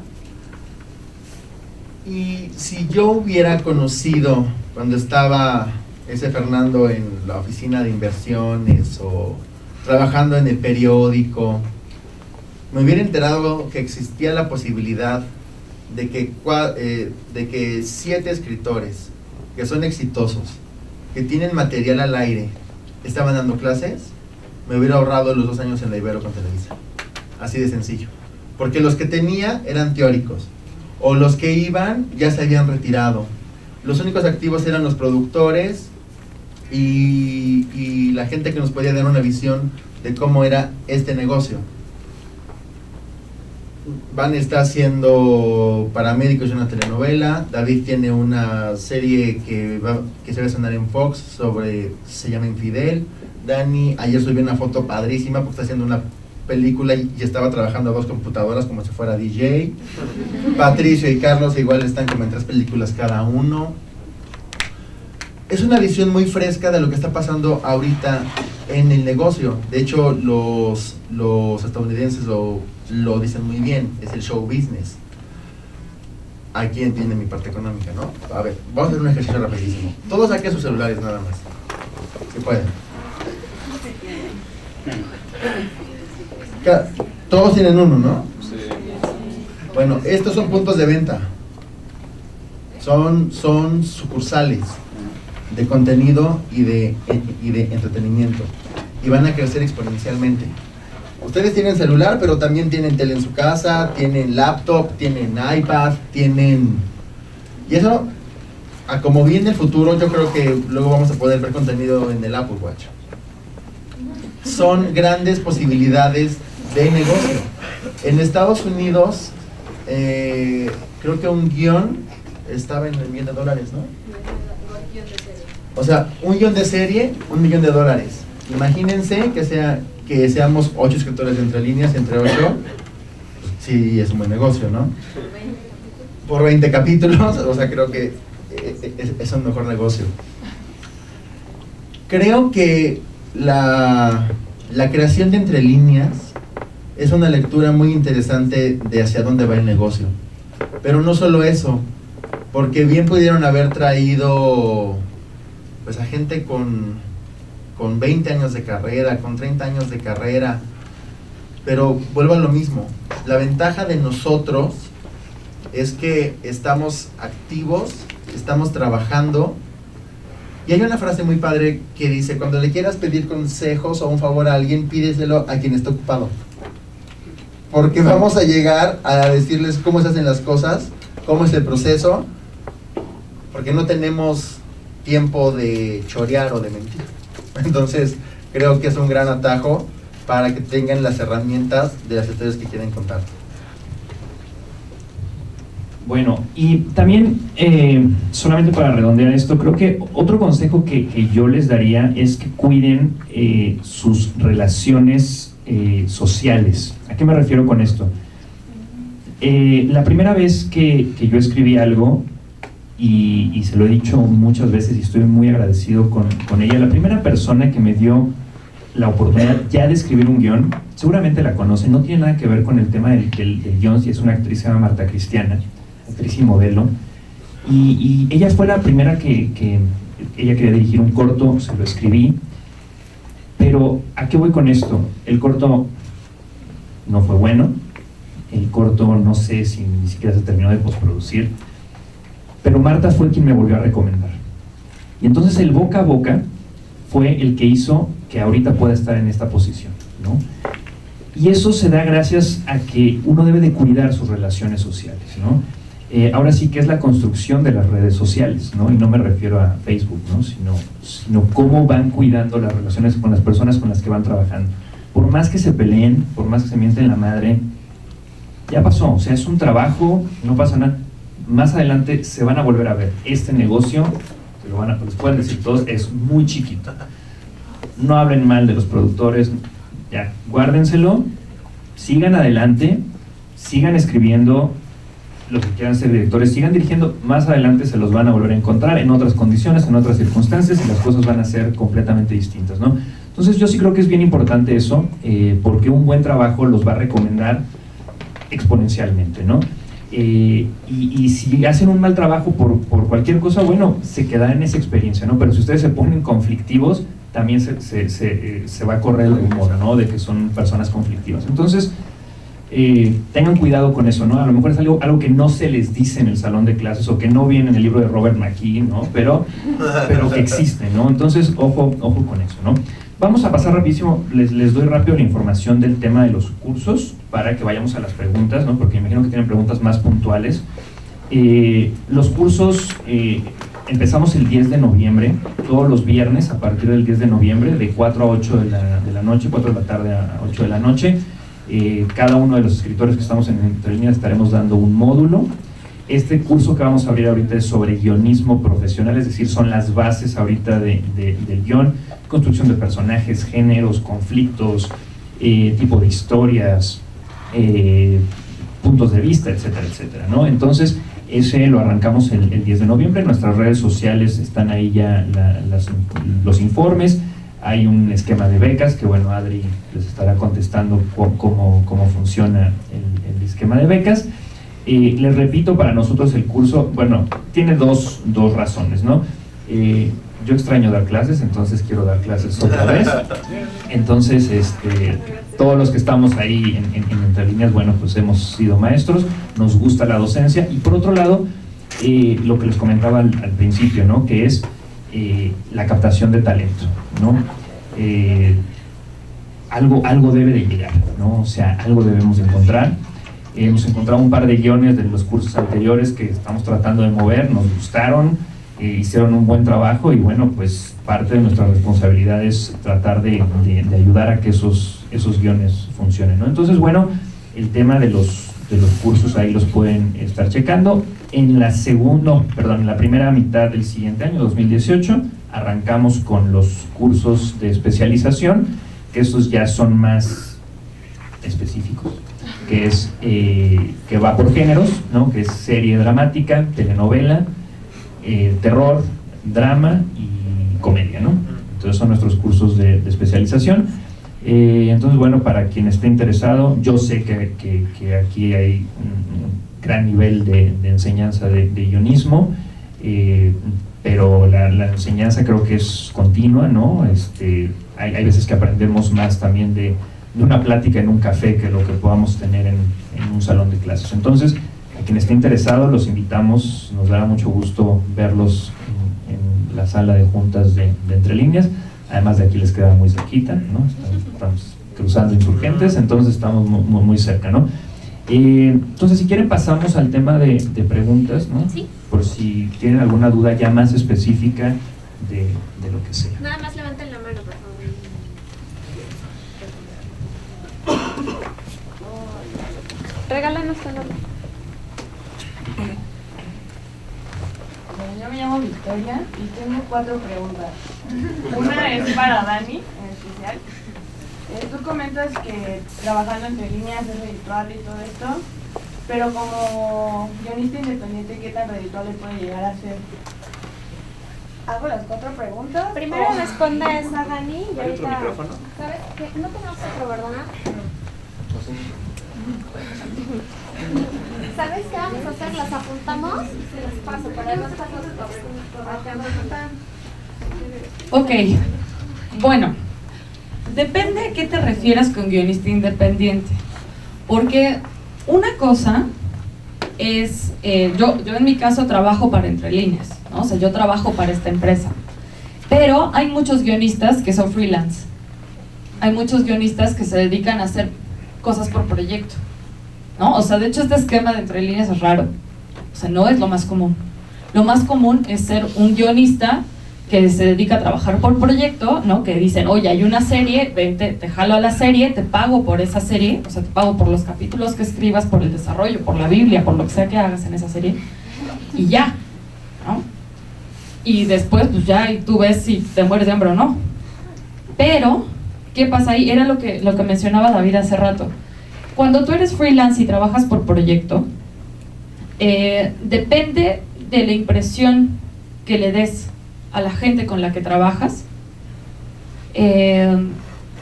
S5: y si yo hubiera conocido cuando estaba ese Fernando en la oficina de inversiones o trabajando en el periódico, me hubiera enterado que existía la posibilidad de que 7 escritores que son exitosos, que tienen material al aire, estaban dando clases, me hubiera ahorrado los 2 años en la Ibero con Televisa. Así de sencillo. Porque los que tenía eran teóricos, o los que iban ya se habían retirado. Los únicos activos eran los productores y la gente que nos podía dar una visión de cómo era este negocio. Van está haciendo Paramédicos, una telenovela. David tiene una serie que se va a estrenar en Fox se llama Infidel. Dani, ayer subí una foto padrísima porque está haciendo una película y estaba trabajando a 2 computadoras como si fuera DJ. Patricio y Carlos igual están como en 3 películas cada uno. Es una visión muy fresca de lo que está pasando ahorita en el negocio. De hecho, los estadounidenses lo dicen muy bien, es el show business. Aquí entiende mi parte económica, ¿no? A ver, vamos a hacer un ejercicio rapidísimo. Todos saquen sus celulares nada más. Si pueden. Todos tienen uno, ¿no? Sí. Bueno, estos son puntos de venta. Son sucursales de contenido y de entretenimiento. Y van a crecer exponencialmente. Ustedes tienen celular, pero también tienen tele en su casa, tienen laptop, tienen iPad, tienen... Y eso, a como viene el futuro, yo creo que luego vamos a poder ver contenido en el Apple Watch. Son grandes posibilidades de negocio. En Estados Unidos, creo que un guión estaba en $1 millón, ¿no? O sea, un guión de serie, $1 millón. Imagínense que seamos 8 escritores de entre líneas, entre 8, sí es un buen negocio, ¿no? Por 20 capítulos, o sea, creo que es un mejor negocio. Creo que la creación de entre líneas es una lectura muy interesante de hacia dónde va el negocio. Pero no solo eso, porque bien pudieron haber traído pues a gente con 20 años de carrera, con 30 años de carrera, pero vuelvo a lo mismo. La ventaja de nosotros es que estamos activos, estamos trabajando, y hay una frase muy padre que dice: cuando le quieras pedir consejos o un favor a alguien, pídeselo a quien está ocupado, porque vamos a llegar a decirles cómo se hacen las cosas, cómo es el proceso, porque no tenemos tiempo de chorear o de mentir. Entonces creo que es un gran atajo para que tengan las herramientas de las historias que quieren contar.
S2: Bueno, y también, solamente para redondear esto, creo que otro consejo que yo les daría es que cuiden sus relaciones sociales. ¿A qué me refiero con esto? La primera vez que yo escribí algo, y se lo he dicho muchas veces y estoy muy agradecido con ella, la primera persona que me dio la oportunidad ya de escribir un guión, seguramente la conocen, no tiene nada que ver con el tema del guión, si es una actriz, se llama Marta Cristiana, actriz y modelo, y ella fue la primera que ella quería dirigir un corto, se lo escribí, pero ¿a qué voy con esto? El corto no fue bueno, el corto no sé si ni siquiera se terminó de postproducir, pero Marta fue quien me volvió a recomendar, y entonces el boca a boca fue el que hizo que ahorita pueda estar en esta posición, ¿no? Y eso se da gracias a que uno debe de cuidar sus relaciones sociales, ¿no? Ahora sí que es la construcción de las redes sociales, ¿no? Y no me refiero a Facebook, ¿no? Sino cómo van cuidando las relaciones con las personas con las que van trabajando. Por más que se peleen, por más que se mienten la madre, ya pasó, o sea, es un trabajo, no pasa nada. Más adelante se van a volver a ver. Este negocio, les pueden decir todos, es muy chiquito. No hablen mal de los productores, ya, guárdenselo, sigan adelante, sigan escribiendo, los que quieran ser directores, sigan dirigiendo, más adelante se los van a volver a encontrar en otras condiciones, en otras circunstancias, y las cosas van a ser completamente distintas, ¿no? Entonces yo sí creo que es bien importante eso, porque un buen trabajo los va a recomendar exponencialmente, ¿no? Y si hacen un mal trabajo por cualquier cosa, bueno, se queda en esa experiencia, ¿no? Pero si ustedes se ponen conflictivos, también se va a correr el rumor, ¿no? De que son personas conflictivas. Entonces, tengan cuidado con eso, ¿no? A lo mejor es algo que no se les dice en el salón de clases o que no viene en el libro de Robert McKee, ¿no? Pero que existe, ¿no? Entonces, ojo con eso, ¿no? Vamos a pasar rapidísimo, les doy rápido la información del tema de los cursos para que vayamos a las preguntas, ¿no? Porque imagino que tienen preguntas más puntuales. Los cursos empezamos el 10 de noviembre, todos los viernes a partir del 10 de noviembre, de 4 a 8 de la noche, 4 de la tarde a 8 de la noche. Cada uno de los escritores que estamos en Entre Líneas estaremos dando un módulo. Este curso que vamos a abrir ahorita es sobre guionismo profesional, es decir, son las bases ahorita del guión, construcción de personajes, géneros, conflictos, tipo de historias, puntos de vista, etcétera, etcétera, ¿no? Entonces, ese lo arrancamos el 10 de noviembre, en nuestras redes sociales están ahí ya los informes, hay un esquema de becas que, bueno, Adri les estará contestando cómo funciona el esquema de becas. Les repito, para nosotros el curso, bueno, tiene dos razones, ¿no? Yo extraño dar clases, entonces quiero dar clases otra vez. Entonces, todos los que estamos ahí en Entre Líneas, bueno, pues hemos sido maestros, nos gusta la docencia, y por otro lado, lo que les comentaba al principio, ¿no? Que es la captación de talento, ¿no? Algo debe de llegar, ¿no? O sea, algo debemos de encontrar. Hemos encontrado un par de guiones de los cursos anteriores que estamos tratando de mover, nos gustaron, hicieron un buen trabajo, y bueno, pues parte de nuestra responsabilidad es tratar de ayudar a que esos guiones funcionen, ¿no? Entonces, bueno, el tema de los cursos ahí los pueden estar checando. En la primera mitad del siguiente año, 2018, arrancamos con los cursos de especialización, que estos ya son más específicos. que va por géneros, ¿no? Que es serie dramática, telenovela, terror, drama y comedia, ¿no? Entonces son nuestros cursos de especialización. Entonces, bueno, para quien esté interesado, yo sé que aquí hay un gran nivel de enseñanza de guionismo, pero la enseñanza creo que es continua, ¿no? Hay veces que aprendemos más también de una plática en un café que lo que podamos tener en un salón de clases. Entonces, a quien esté interesado, los invitamos, nos dará mucho gusto verlos en la sala de juntas de Entre Líneas. Además de aquí les queda muy cerquita, ¿no? Estamos cruzando Insurgentes, entonces estamos muy cerca, ¿no? Entonces, si quieren pasamos al tema de preguntas, ¿no?
S6: Sí.
S2: Por si tienen alguna duda ya más específica de lo que sea.
S6: Nada más levanten la mano, por favor. Regálanos tu nombre.
S3: Bueno, yo me llamo Victoria y tengo 4 preguntas. Una es para Dani, en especial. Tú comentas que trabajando entre líneas es redituable y todo esto, pero como guionista independiente, ¿qué tan redituable puede llegar a ser? ¿Hago las 4 preguntas?
S6: Primero respondes a Dani y ahorita...
S5: micrófono?
S6: ¿Sabes qué? No tenemos otro, ¿verdad? ¿Sabes qué vamos a hacer? Las apuntamos y se las paso para no estarlos
S3: Ok, bueno, depende a qué te refieras con guionista independiente, porque una cosa es, yo en mi caso trabajo para Entre Líneas, ¿no? O sea, yo trabajo para esta empresa, pero hay muchos guionistas que son freelance, hay muchos guionistas que se dedican a hacer cosas por proyecto, ¿no? O sea, de hecho este esquema de Entre Líneas es raro, o sea, no es lo más común. Lo más común es ser un guionista que se dedica a trabajar por proyecto, ¿no? Que dicen, oye, hay una serie, vente, te jalo a la serie, te pago por esa serie, o sea, te pago por los capítulos que escribas, por el desarrollo, por la Biblia, por lo que sea que hagas en esa serie, y ya, ¿no? Y después, pues ya, y tú ves si te mueres de hambre o no. Pero, ¿qué pasa ahí? Era lo que mencionaba David hace rato. Cuando tú eres freelance y trabajas por proyecto, depende de la impresión que le des a la gente con la que trabajas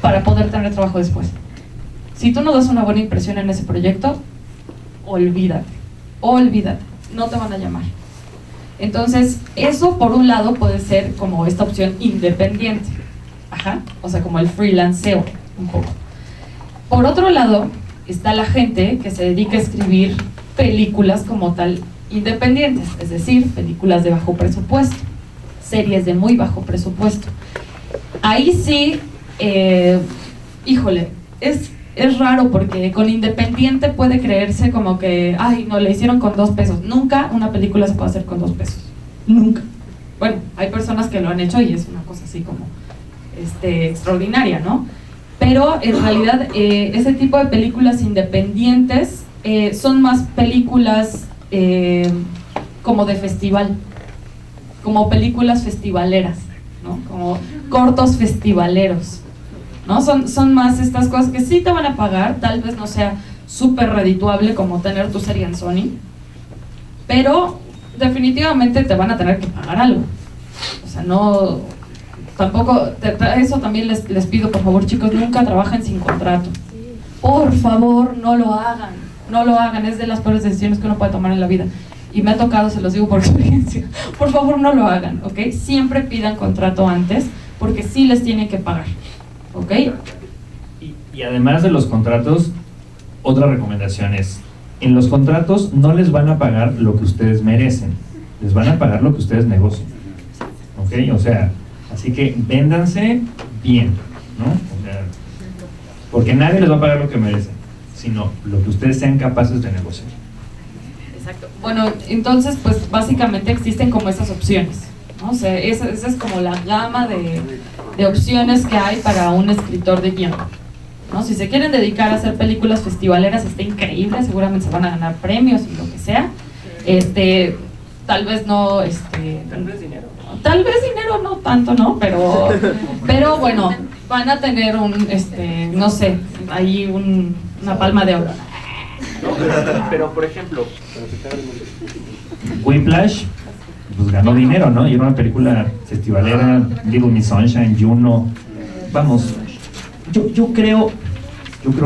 S3: para poder tener trabajo después. Si tú no das una buena impresión en ese proyecto, olvídate, no te van a llamar. Entonces, eso por un lado puede ser como esta opción independiente, o sea, como el freelanceo un poco. Por otro lado, está la gente que se dedica a escribir películas como tal independientes, es decir, películas de bajo presupuesto, series de muy bajo presupuesto. Ahí sí, híjole, es raro porque con independiente puede creerse como que, ay, no, le hicieron con 2 pesos. Nunca una película se puede hacer con 2 pesos. Nunca. Bueno, hay personas que lo han hecho y es una cosa así como extraordinaria, ¿no? Pero en realidad ese tipo de películas independientes son más películas como de festival, como películas festivaleras, ¿no? Como cortos festivaleros, ¿no? Son más estas cosas que sí te van a pagar, tal vez no sea súper redituable como tener tu serie en Sony, pero definitivamente te van a tener que pagar algo. O sea, no, tampoco, eso también les pido, por favor, chicos, nunca trabajen sin contrato. Por favor, no lo hagan, es de las peores decisiones que uno puede tomar en la vida. Y me ha tocado, se los digo por experiencia. Por favor, no lo hagan, ¿ok? Siempre pidan contrato antes, porque sí les tienen que pagar, ¿ok?
S2: Y además de los contratos, otra recomendación es, en los contratos no les van a pagar lo que ustedes merecen, les van a pagar lo que ustedes negocien, ¿ok? O sea, así que véndanse bien, ¿no? O sea, porque nadie les va a pagar lo que merecen, sino lo que ustedes sean capaces de negociar.
S3: Exacto. Bueno, entonces, pues básicamente existen como esas opciones, ¿no? O sea, esa es como la gama de opciones que hay para un escritor de guión, ¿no? Si se quieren dedicar a hacer películas festivaleras, está increíble, seguramente se van a ganar premios y lo que sea. Tal vez no, tal vez dinero no tanto, ¿no? Pero bueno, van a tener no sé, ahí una palma de oro.
S7: Pero por ejemplo,
S2: Whiplash, pues ganó dinero, ¿no? Y era una película festivalera, Little Miss Sunshine, Juno. Vamos, yo creo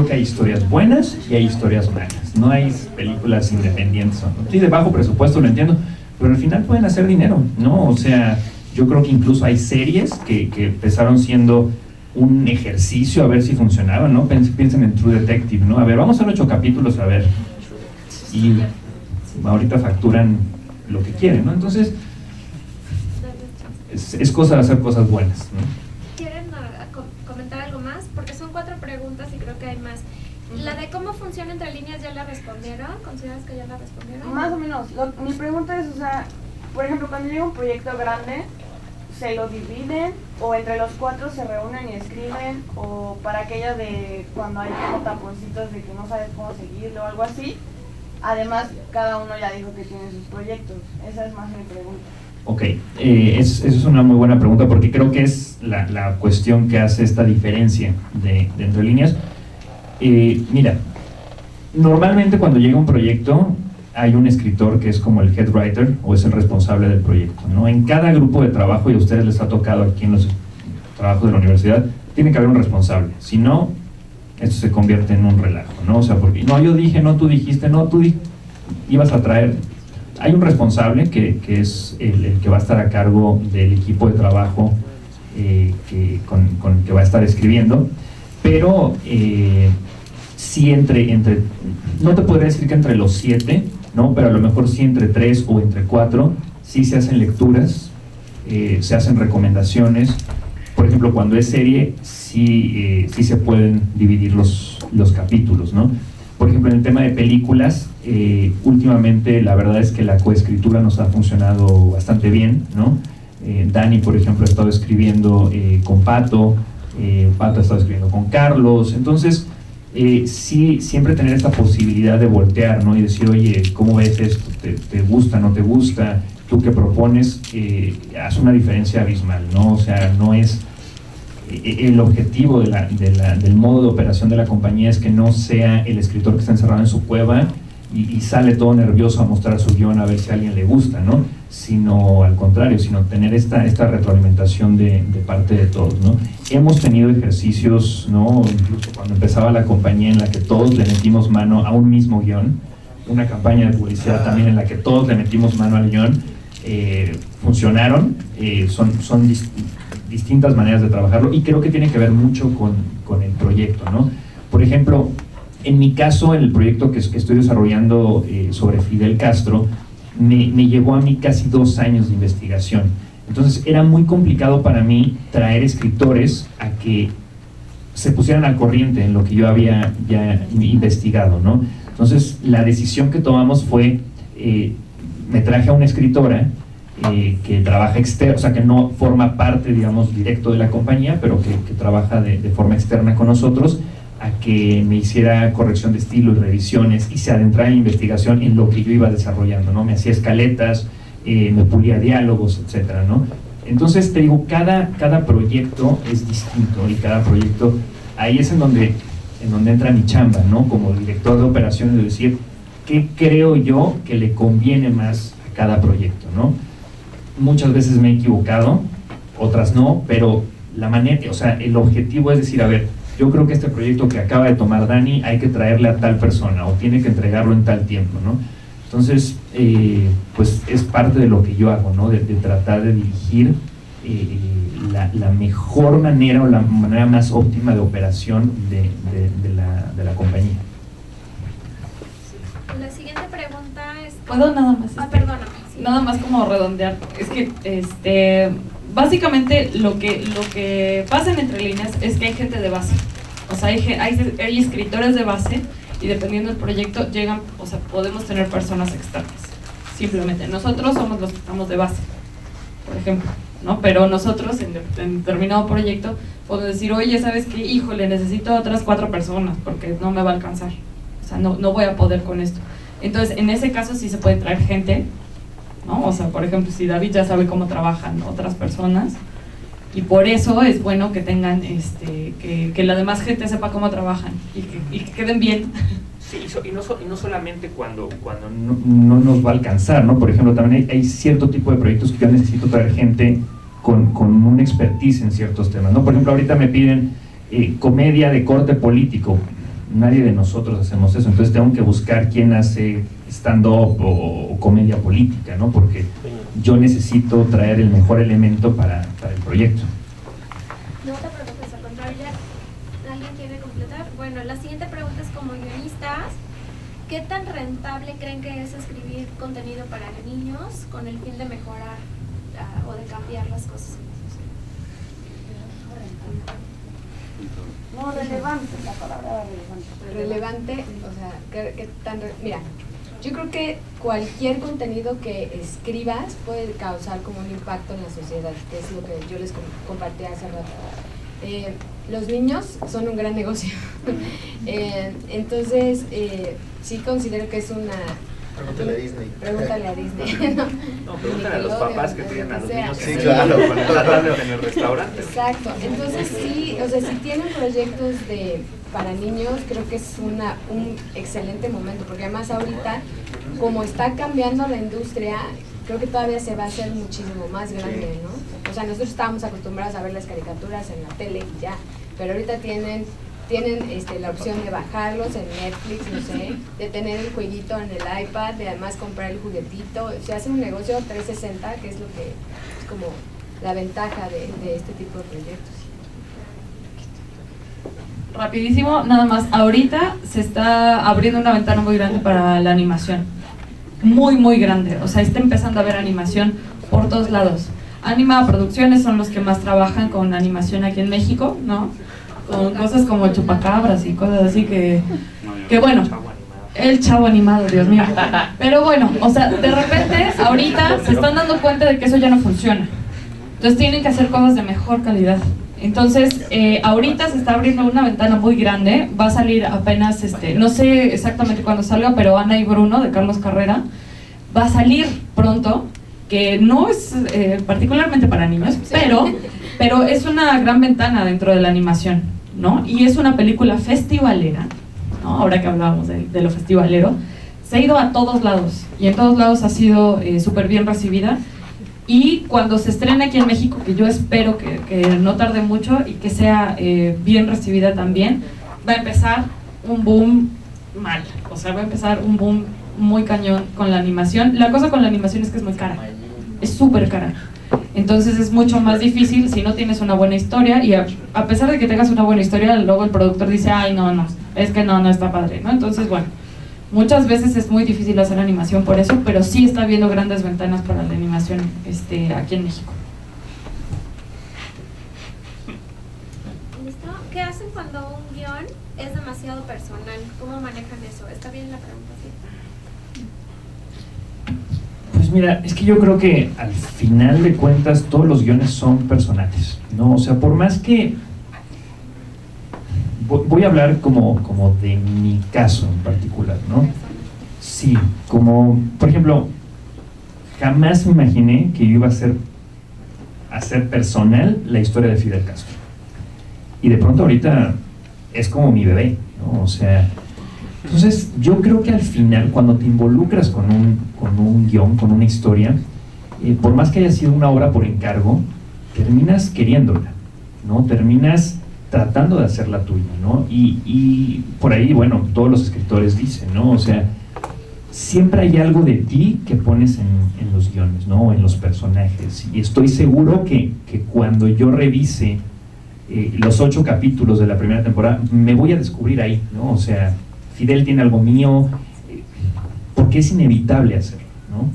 S2: que hay historias buenas y hay historias malas. No hay películas independientes. ¿No? Sí, de bajo presupuesto, lo entiendo, pero al final pueden hacer dinero, ¿no? O sea, yo creo que incluso hay series que empezaron siendo un ejercicio a ver si funcionaban, ¿no? Piensen en True Detective, ¿no? A ver, vamos a hacer 8 capítulos, a ver. Y ahorita facturan lo que quieren, ¿no? Entonces, es cosa de hacer cosas buenas, ¿no?
S6: ¿Quieren comentar algo más? Porque son 4 preguntas y creo que hay más. La de cómo funciona entre líneas, ¿ya la respondieron? ¿Consideras que ya la respondieron?
S8: Más o menos. Mi pregunta es, o sea, por ejemplo, cuando llega un proyecto grande, ¿se lo dividen o entre los 4 se reúnen y escriben? O para aquella de cuando hay como taponcitos de que no sabes cómo seguirlo o algo así. Además, cada uno ya dijo que tiene sus proyectos. Esa es más mi pregunta.
S2: Ok, esa es una muy buena pregunta porque creo que es la cuestión que hace esta diferencia de entre líneas. Mira, normalmente cuando llega un proyecto hay un escritor que es como el head writer o es el responsable del proyecto, ¿no? En cada grupo de trabajo, y a ustedes les ha tocado aquí en los trabajos de la universidad, tiene que haber un responsable. Si no, esto se convierte en un relajo, ¿no? O sea, porque no, yo dije, no, tú dijiste, no, tú ibas a traer. Hay un responsable que es el que va a estar a cargo del equipo de trabajo con el que va a estar escribiendo, pero sí no te podría decir que entre los 7, ¿no? Pero a lo mejor sí entre 3 o entre 4, sí se hacen lecturas, se hacen recomendaciones. Por ejemplo, cuando es serie, sí se pueden dividir los capítulos, ¿no? Por ejemplo, en el tema de películas, últimamente la verdad es que la coescritura nos ha funcionado bastante bien, ¿no? Dani, por ejemplo, ha estado escribiendo con Pato, Pato ha estado escribiendo con Carlos. Entonces, sí, siempre tener esta posibilidad de voltear, ¿no? Y decir, oye, ¿cómo ves esto? ¿Te gusta, no te gusta? ¿Tú qué propones? Hace una diferencia abismal, ¿no? O sea, no es... El objetivo del modo de operación de la compañía es que no sea el escritor que está encerrado en su cueva y sale todo nervioso a mostrar su guión a ver si a alguien le gusta, ¿no? Sino al contrario, sino tener esta retroalimentación de parte de todos, ¿no? Hemos tenido ejercicios, ¿no? Incluso cuando empezaba la compañía en la que todos le metimos mano a un mismo guión, una campaña de publicidad también en la que todos le metimos mano al guión, funcionaron, son distintas maneras de trabajarlo y creo que tiene que ver mucho con el proyecto, ¿no? Por ejemplo, en mi caso, el proyecto que estoy desarrollando sobre Fidel Castro me llevó a mí casi 2 años de investigación. Entonces era muy complicado para mí traer escritores a que se pusieran al corriente en lo que yo había ya investigado, ¿no? Entonces la decisión que tomamos fue, me traje a una escritora que trabaja externa, o sea que no forma parte, digamos, directo de la compañía, pero que trabaja de forma externa con nosotros, a que me hiciera corrección de estilo y revisiones y se adentrara en investigación en lo que yo iba desarrollando, ¿no? Me hacía escaletas, me pulía diálogos, etcétera, ¿no? Entonces te digo, cada proyecto es distinto y cada proyecto, ahí es en donde entra mi chamba, ¿no? Como director de operaciones, de decir, ¿qué creo yo que le conviene más a cada proyecto, ¿no? Muchas veces me he equivocado, otras no, pero la manera, o sea, el objetivo es decir, a ver, yo creo que este proyecto que acaba de tomar Dani hay que traerle a tal persona o tiene que entregarlo en tal tiempo, ¿no? Entonces, pues es parte de lo que yo hago, ¿no? De tratar de dirigir la mejor manera o la manera más óptima de operación de la compañía.
S6: La siguiente pregunta es...
S3: ¿Puedo nada más?
S6: Perdóname. Sí.
S3: Nada más como redondear. Es que, básicamente lo que pasa en Entre Líneas es que hay gente de base. O sea, hay escritores de base y dependiendo del proyecto llegan, o sea, podemos tener personas externas. Simplemente, nosotros somos los que estamos de base, por ejemplo, ¿no? Pero nosotros en determinado proyecto podemos decir, oye, ¿sabes qué? Híjole, necesito otras 4 personas porque no me va a alcanzar. O sea, no voy a poder con esto. Entonces, en ese caso sí se puede traer gente, ¿no? O sea, por ejemplo, si David ya sabe cómo trabajan otras personas, y por eso es bueno que tengan, que la demás gente sepa cómo trabajan y que queden bien.
S2: Sí, y no solamente cuando no nos va a alcanzar, ¿no? Por ejemplo, también hay cierto tipo de proyectos que yo necesito traer gente con una expertise en ciertos temas, ¿no? Por ejemplo, ahorita me piden comedia de corte político. Nadie de nosotros hacemos eso, entonces tengo que buscar quién hace stand-up o comedia política, ¿no? Porque yo necesito traer el mejor elemento para el proyecto.
S6: No te preocupes, al contrario, ya alguien quiere completar. Bueno, la siguiente pregunta es: como guionistas, ¿qué tan rentable creen que es escribir contenido para niños con el fin de mejorar o de cambiar las cosas en la sociedad?
S8: No, relevante, la palabra relevante.
S4: Relevante, o sea, mira, yo creo que cualquier contenido que escribas puede causar como un impacto en la sociedad, que es lo que yo les compartí hace rato. Los niños son un gran negocio. Entonces, sí considero que es una...
S5: Pregúntale a Disney.
S4: Pregúntale a Disney.
S7: No, pregúntale a los papás que tienen a los niños
S5: Sí,
S7: en
S5: claro.
S7: en el restaurante.
S4: Exacto, entonces sí, o sea, si tienen proyectos para niños, creo que es un excelente momento, porque además ahorita, como está cambiando la industria, creo que todavía se va a hacer muchísimo más grande, ¿no? O sea, nosotros estábamos acostumbrados a ver las caricaturas en la tele y ya, pero ahorita tienen la opción de bajarlos en Netflix, no sé, de tener el jueguito en el iPad, de además comprar el juguetito. Se hace un negocio 360, que es lo que es como la ventaja de este tipo de proyectos.
S3: Rapidísimo, nada más, ahorita se está abriendo una ventana muy grande para la animación, muy muy grande, o sea, está empezando a haber animación por todos lados. Anima Producciones son los que más trabajan con animación aquí en México, ¿no? Con cosas como chupacabras y cosas así que bueno, el chavo animado, Dios mío. Pero bueno, o sea, de repente ahorita se están dando cuenta de que eso ya no funciona. Entonces tienen que hacer cosas de mejor calidad. Entonces, ahorita se está abriendo una ventana muy grande. Va a salir apenas, no sé exactamente cuándo salga, pero Ana y Bruno, de Carlos Carrera, va a salir pronto, que no es particularmente para niños, pero es una gran ventana dentro de la animación, ¿no? Y es una película festivalera, ¿no? Ahora que hablábamos de lo festivalero, se ha ido a todos lados, y en todos lados ha sido súper bien recibida. Y cuando se estrene aquí en México, que yo espero que no tarde mucho y que sea bien recibida también, va a empezar un boom mal, o sea, va a empezar un boom muy cañón con la animación. La cosa con la animación es que es muy cara, es súper cara. Entonces es mucho más difícil si no tienes una buena historia, y a pesar de que tengas una buena historia, luego el productor dice, ay, no, es que no está padre, ¿no? Entonces, bueno, muchas veces es muy difícil hacer animación por eso, pero sí está habiendo grandes ventanas para la animación aquí en México.
S6: ¿Listo? ¿Qué hacen cuando un guión es demasiado personal? ¿Cómo manejan eso? ¿Está bien la pregunta? Sí.
S2: Pues mira, es que yo creo que al final de cuentas todos los guiones son personales, ¿no? O sea, por más que... Voy a hablar como de mi caso en particular, ¿no? Sí, como, por ejemplo, jamás me imaginé que yo iba a hacer personal la historia de Fidel Castro. Y de pronto ahorita es como mi bebé, ¿no? O sea, entonces yo creo que al final cuando te involucras con un guión, con una historia, por más que haya sido una obra por encargo, terminas queriéndola, ¿no? Terminas tratando de hacerla tuya, ¿no? Y por ahí, bueno, todos los escritores dicen, ¿no? O sea, siempre hay algo de ti que pones en los guiones, ¿no? En los personajes. Y estoy seguro que cuando yo revise los 8 capítulos de la primera temporada, me voy a descubrir ahí, ¿no? O sea, Fidel tiene algo mío, porque es inevitable hacerlo, ¿no?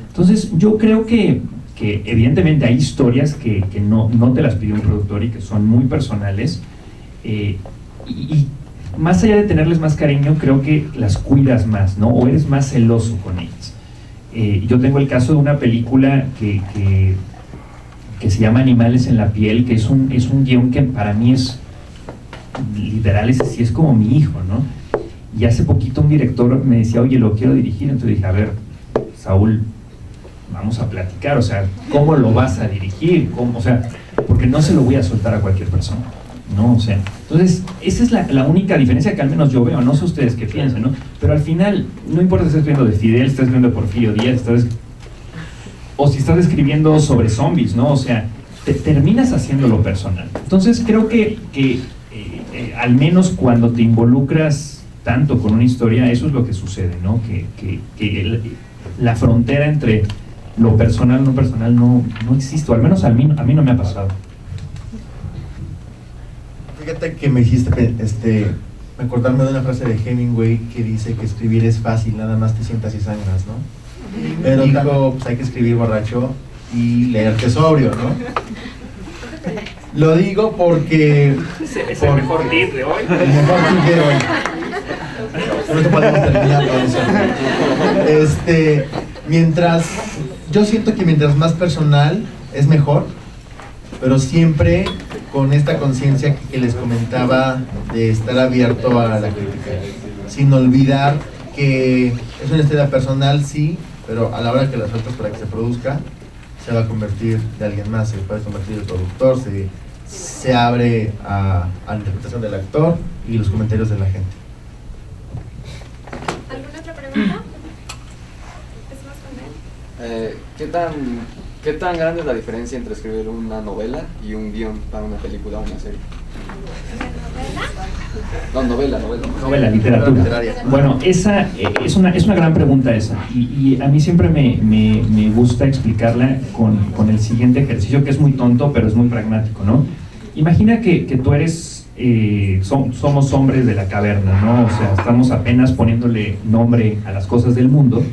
S2: Entonces, yo creo que evidentemente hay historias que no te las pidió un productor y que son muy personales, y más allá de tenerles más cariño, creo que las cuidas más, ¿no? O eres más celoso con ellas. Yo tengo el caso de una película que se llama Animales en la piel, que es un guión que para mí es literal, es como mi hijo, ¿no? Y hace poquito un director me decía, oye, lo quiero dirigir. Entonces dije, a ver, Saúl, vamos a platicar, o sea, ¿cómo lo vas a dirigir? ¿Cómo? O sea, porque no se lo voy a soltar a cualquier persona. ¿no? O sea, entonces, esa es la única diferencia que al menos yo veo, no sé ustedes qué piensan, ¿no? Pero al final, no importa si estás escribiendo de Fidel, estás escribiendo de Porfirio Díaz, o si estás escribiendo sobre zombies, ¿no? O sea, te terminas haciéndolo personal. Entonces, creo que al menos cuando te involucras tanto con una historia, eso es lo que sucede, ¿no? Que la frontera entre lo personal y no personal no existe, o al menos a mí no me ha pasado.
S5: Fíjate que me hiciste acordarme de una frase de Hemingway que dice que escribir es fácil, nada más te sientas y sangras, ¿no? Pero dijo, pues hay que escribir borracho y leerte sobrio, ¿no? Lo digo porque...
S7: Es el mejor tip de hoy.
S5: El mejor tip de hoy. Por eso podemos terminar con eso. Yo siento que mientras más personal es mejor, pero siempre con esta conciencia que les comentaba de estar abierto a la crítica, sin olvidar que es una historia personal, sí, pero a la hora que la sueltas para que se produzca, se va a convertir de alguien más, se puede convertir el productor, se abre a la interpretación del actor y los comentarios de la gente.
S6: ¿Alguna otra pregunta? ¿Empezamos con él?
S9: ¿Qué tan grande es la diferencia entre escribir una novela y un guión para una película o una serie?
S6: ¿Novela?
S9: No,
S2: Novela, literatura. Bueno, esa es una gran pregunta esa, y a mí siempre me gusta explicarla con el siguiente ejercicio, que es muy tonto, pero es muy pragmático, ¿no? Imagina que tú eres, somos hombres de la caverna, ¿no? O sea, estamos apenas poniéndole nombre a las cosas del mundo,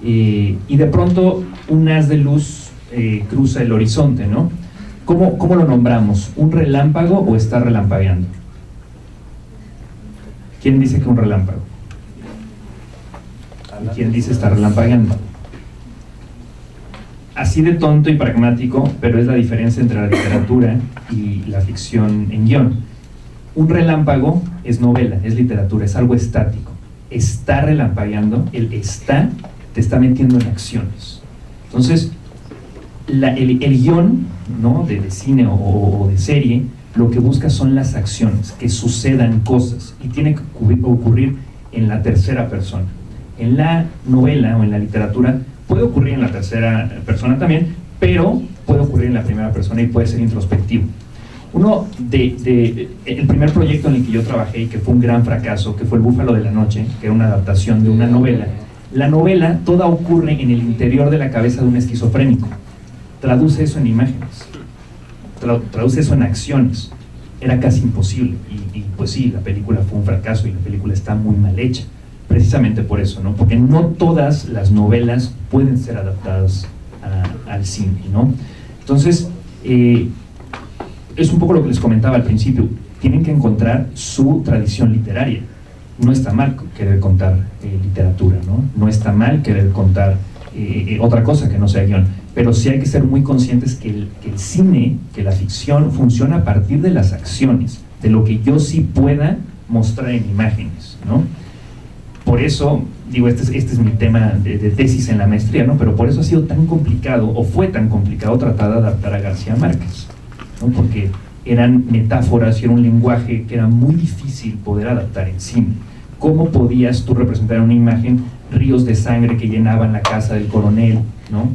S2: y de pronto un haz de luz cruza el horizonte, ¿no? ¿Cómo lo nombramos? ¿Un relámpago o está relampagueando? ¿Quién dice que un relámpago? ¿Y quién dice está relampagueando? Así de tonto y pragmático, pero es la diferencia entre la literatura y la ficción en guión. Un relámpago es novela, es literatura, es algo estático. Está relampagueando, el está te está metiendo en acciones. Entonces, el guión, ¿no?, de cine o de serie, lo que busca son las acciones, que sucedan cosas, y tiene que ocurrir en la tercera persona. En la novela o en la literatura puede ocurrir en la tercera persona también, pero puede ocurrir en la primera persona y puede ser introspectivo. El primer proyecto en el que yo trabajé y que fue un gran fracaso, que fue El Búfalo de la Noche, que era una adaptación de una novela. La novela toda ocurre en el interior de la cabeza de un esquizofrénico. Traduce eso en imágenes, traduce eso en acciones. Era casi imposible, y pues sí, la película fue un fracaso y la película está muy mal hecha, precisamente por eso, ¿no? Porque no todas las novelas pueden ser adaptadas al cine, ¿no? Entonces, es un poco lo que les comentaba al principio, tienen que encontrar su tradición literaria. No está mal querer contar literatura, ¿no? No está mal querer contar otra cosa que no sea guión, pero sí hay que ser muy conscientes que el cine, que la ficción funciona a partir de las acciones, de lo que yo sí pueda mostrar en imágenes, ¿no? Por eso, digo, este es mi tema de tesis en la maestría, ¿no? Pero por eso ha sido tan complicado, o fue tan complicado tratar de adaptar a García Márquez, ¿no? Porque eran metáforas y era un lenguaje que era muy difícil poder adaptar en cine. ¿Cómo podías tú representar en una imagen ríos de sangre que llenaban la casa del coronel, ¿no?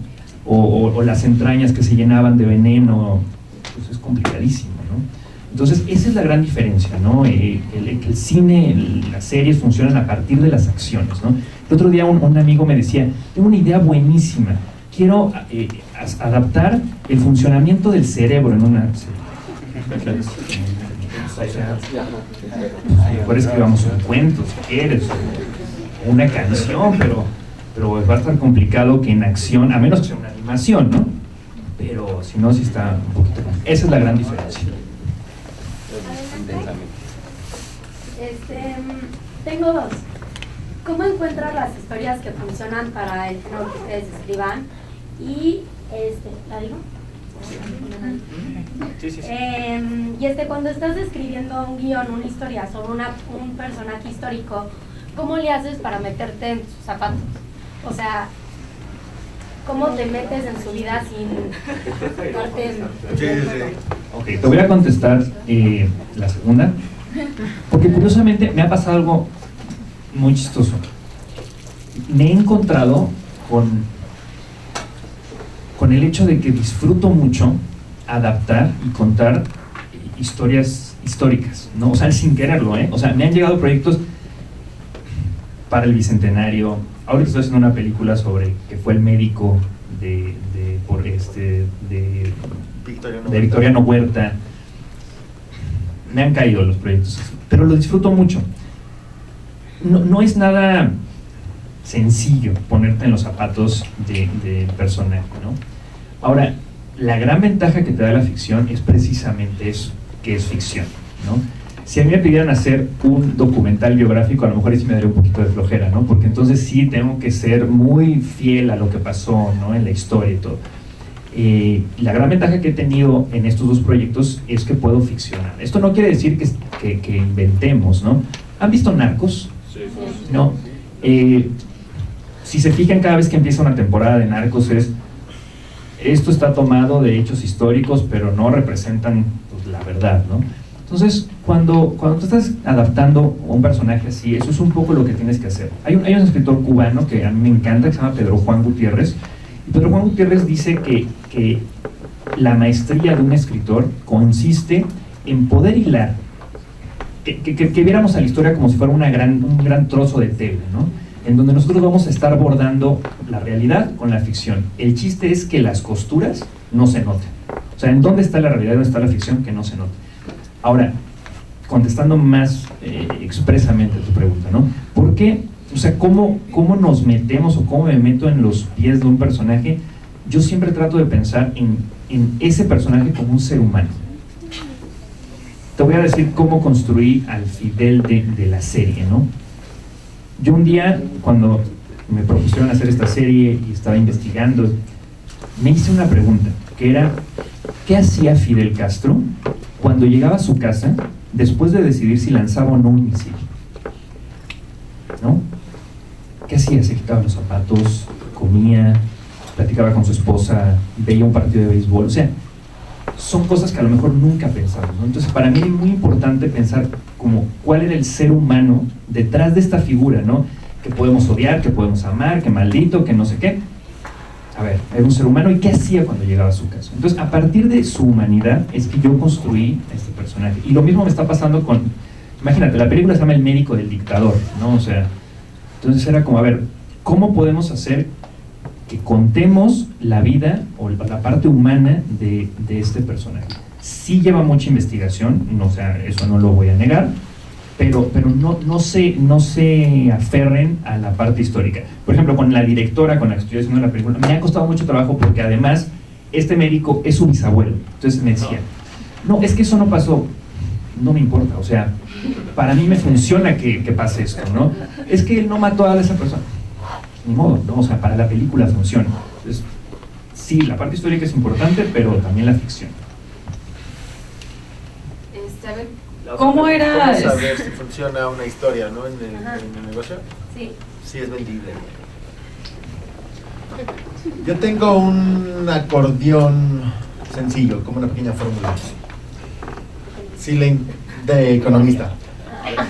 S2: O las entrañas que se llenaban de veneno? Pues es complicadísimo, ¿no? Entonces esa es la gran diferencia, ¿no? El cine, las series funcionan a partir de las acciones, ¿no? El otro día un amigo me decía, tengo una idea buenísima, quiero adaptar el funcionamiento del cerebro en una serie. Mejor escribamos un cuento, si quieres, o una canción, pero va a estar complicado que en acción, a menos que sea una animación, ¿no? Pero si no, sí está un poquito complicado. Esa es la gran diferencia.
S10: Tengo dos. ¿Cómo encuentran las historias que funcionan para el género que ustedes escriban? Y ¿la digo?
S7: Sí.
S10: Y cuando estás escribiendo un guión, una historia sobre un personaje histórico, ¿cómo le haces para meterte en sus zapatos? O sea, ¿cómo te metes en su vida sin darte?
S5: Sí.
S2: Ok, te voy a contestar la segunda, porque curiosamente me ha pasado algo muy chistoso. Me he encontrado con el hecho de que disfruto mucho adaptar y contar historias históricas, ¿no? O sea, sin quererlo, ¿eh? O sea, me han llegado proyectos para el Bicentenario. Ahorita estoy haciendo una película sobre que fue el médico de Victoriano Huerta. Me han caído los proyectos, pero lo disfruto mucho. No es nada sencillo ponerte en los zapatos del personaje, ¿no? Ahora, la gran ventaja que te da la ficción es precisamente eso, que es ficción, ¿no? Si a mí me pidieran hacer un documental biográfico, a lo mejor sí me daría un poquito de flojera, ¿no? Porque entonces sí tengo que ser muy fiel a lo que pasó, ¿no? En la historia y todo. La gran ventaja que he tenido en estos dos proyectos es que puedo ficcionar. Esto no quiere decir que inventemos, ¿no? ¿Han visto Narcos?
S7: Sí.
S2: ¿No? Si se fijan, cada vez que empieza una temporada de Narcos esto está tomado de hechos históricos, pero no representan pues, la verdad, ¿no? Entonces, cuando tú estás adaptando a un personaje así, eso es un poco lo que tienes que hacer. Hay un escritor cubano que a mí me encanta, que se llama Pedro Juan Gutiérrez, y Pedro Juan Gutiérrez dice que la maestría de un escritor consiste en poder hilar, que viéramos a la historia como si fuera un gran trozo de tela, ¿no? En donde nosotros vamos a estar bordando la realidad con la ficción. El chiste es que las costuras no se noten. O sea, ¿en dónde está la realidad, dónde está la ficción? Que no se note. Ahora, contestando más expresamente a tu pregunta, ¿no? ¿Por qué? O sea, ¿cómo nos metemos o cómo me meto en los pies de un personaje? Yo siempre trato de pensar en ese personaje como un ser humano. Te voy a decir cómo construí al Fidel de la serie, ¿no? Yo un día, cuando me propusieron hacer esta serie y estaba investigando, me hice una pregunta, que era, ¿qué hacía Fidel Castro cuando llegaba a su casa después de decidir si lanzaba o no un misil? ¿No? ¿Qué hacía? Se quitaba los zapatos, comía, platicaba con su esposa, veía un partido de béisbol. O sea, son cosas que a lo mejor nunca pensamos, ¿no? Entonces, para mí es muy importante pensar como cuál era el ser humano detrás de esta figura, ¿no? Que podemos odiar, que podemos amar, que maldito, que no sé qué. A ver, era un ser humano, ¿y qué hacía cuando llegaba a su casa? Entonces, a partir de su humanidad es que yo construí a este personaje. Y lo mismo me está pasando con, imagínate, la película se llama El médico del dictador, ¿no? O sea, entonces era como, a ver, ¿cómo podemos hacer que contemos la vida o la parte humana de este personaje? Sí lleva mucha investigación, no, o sea, eso no lo voy a negar, pero no se aferren a la parte histórica. Por ejemplo, con la directora con la que estoy haciendo la película, me ha costado mucho trabajo porque además este médico es su bisabuelo. Entonces me decía, no, es que eso no pasó. No me importa, o sea, para mí me funciona que pase esto, ¿no? Es que él no mató a esa persona. Ni modo, ¿no? O sea, para la película funciona. Entonces, sí, la parte histórica es importante, pero también la ficción.
S3: A ver, ¿cómo era?
S5: ¿Cómo saber si funciona una historia, ¿no? en el negocio?
S10: Sí.
S5: Sí, es vendible. Yo tengo un acordeón sencillo, como una pequeña fórmula. De economista.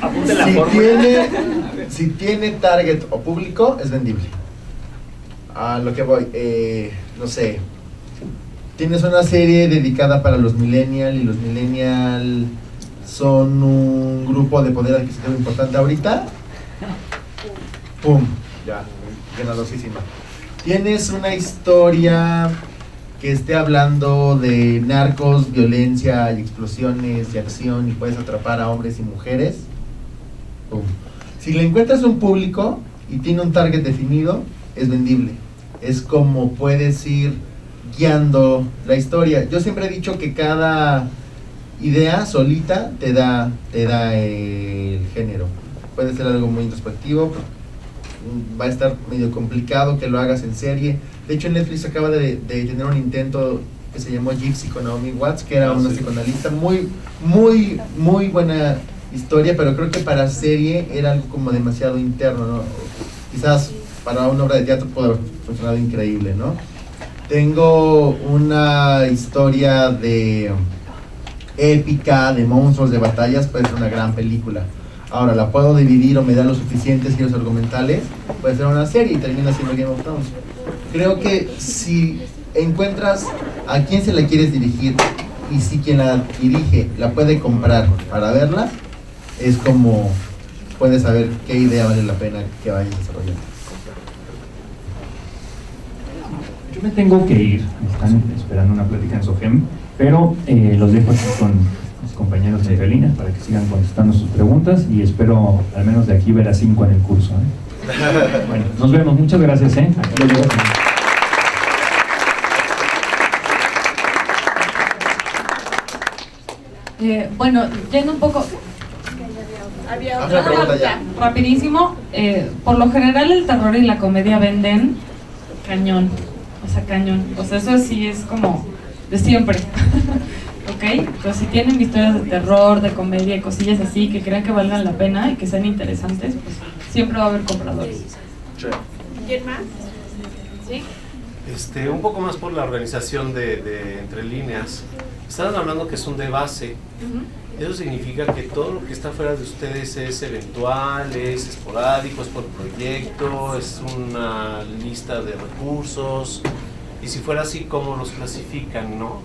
S7: Apunte la fórmula.
S5: Si tiene target o público, es vendible. A lo que voy, no sé. Tienes una serie dedicada para los millennials y los millennials son un grupo de poder adquisitivo importante ahorita. ¡Pum! Ya, ganadorcísima. Tienes una historia que esté hablando de narcos, violencia y explosiones y acción y puedes atrapar a hombres y mujeres. ¡Pum! Si le encuentras un público y tiene un target definido, es vendible. Es como puedes ir guiando la historia. Yo siempre he dicho que cada idea solita te da el género. Puede ser algo muy introspectivo, va a estar medio complicado que lo hagas en serie. De hecho, Netflix acaba de tener un intento que se llamó Gypsy con Naomi Watts, que era una psicoanalista muy buena historia, pero creo que para serie era algo como demasiado interno, ¿no? Quizás para una obra de teatro puede haber funcionado increíble, ¿no? Tengo una historia de épica, de monstruos, de batallas, puede ser una gran película. Ahora, la puedo dividir o me da los suficientes giros argumentales, puede ser una serie y termina siendo Game of Thrones. Creo que si encuentras a quién se la quieres dirigir y si quien la dirige la puede comprar para verla, es como puedes saber qué idea vale la pena que vayas desarrollando.
S2: Yo me tengo que ir, me están esperando una plática en SOGEM, pero los dejo aquí con mis compañeros entre líneas para que sigan contestando sus preguntas y espero al menos de aquí ver a 5 en el curso. Bueno, nos vemos, muchas gracias. Aquí los dejo.
S3: Bueno, yendo un poco rapidísimo, por lo general el terror y la comedia venden cañón, o sea, eso sí es como de siempre. ¿Ok? Entonces si tienen historias de terror, de comedia y cosillas así que crean que valgan la pena y que sean interesantes, pues siempre va a haber compradores.
S8: ¿Quién más?
S3: ¿Sí?
S11: Un poco más por la organización de Entre Líneas. Estaban hablando que son de base. Eso significa que todo lo que está fuera de ustedes es eventual, es esporádico, es por proyecto, es una lista de recursos. Y si fuera así, ¿cómo los clasifican, no?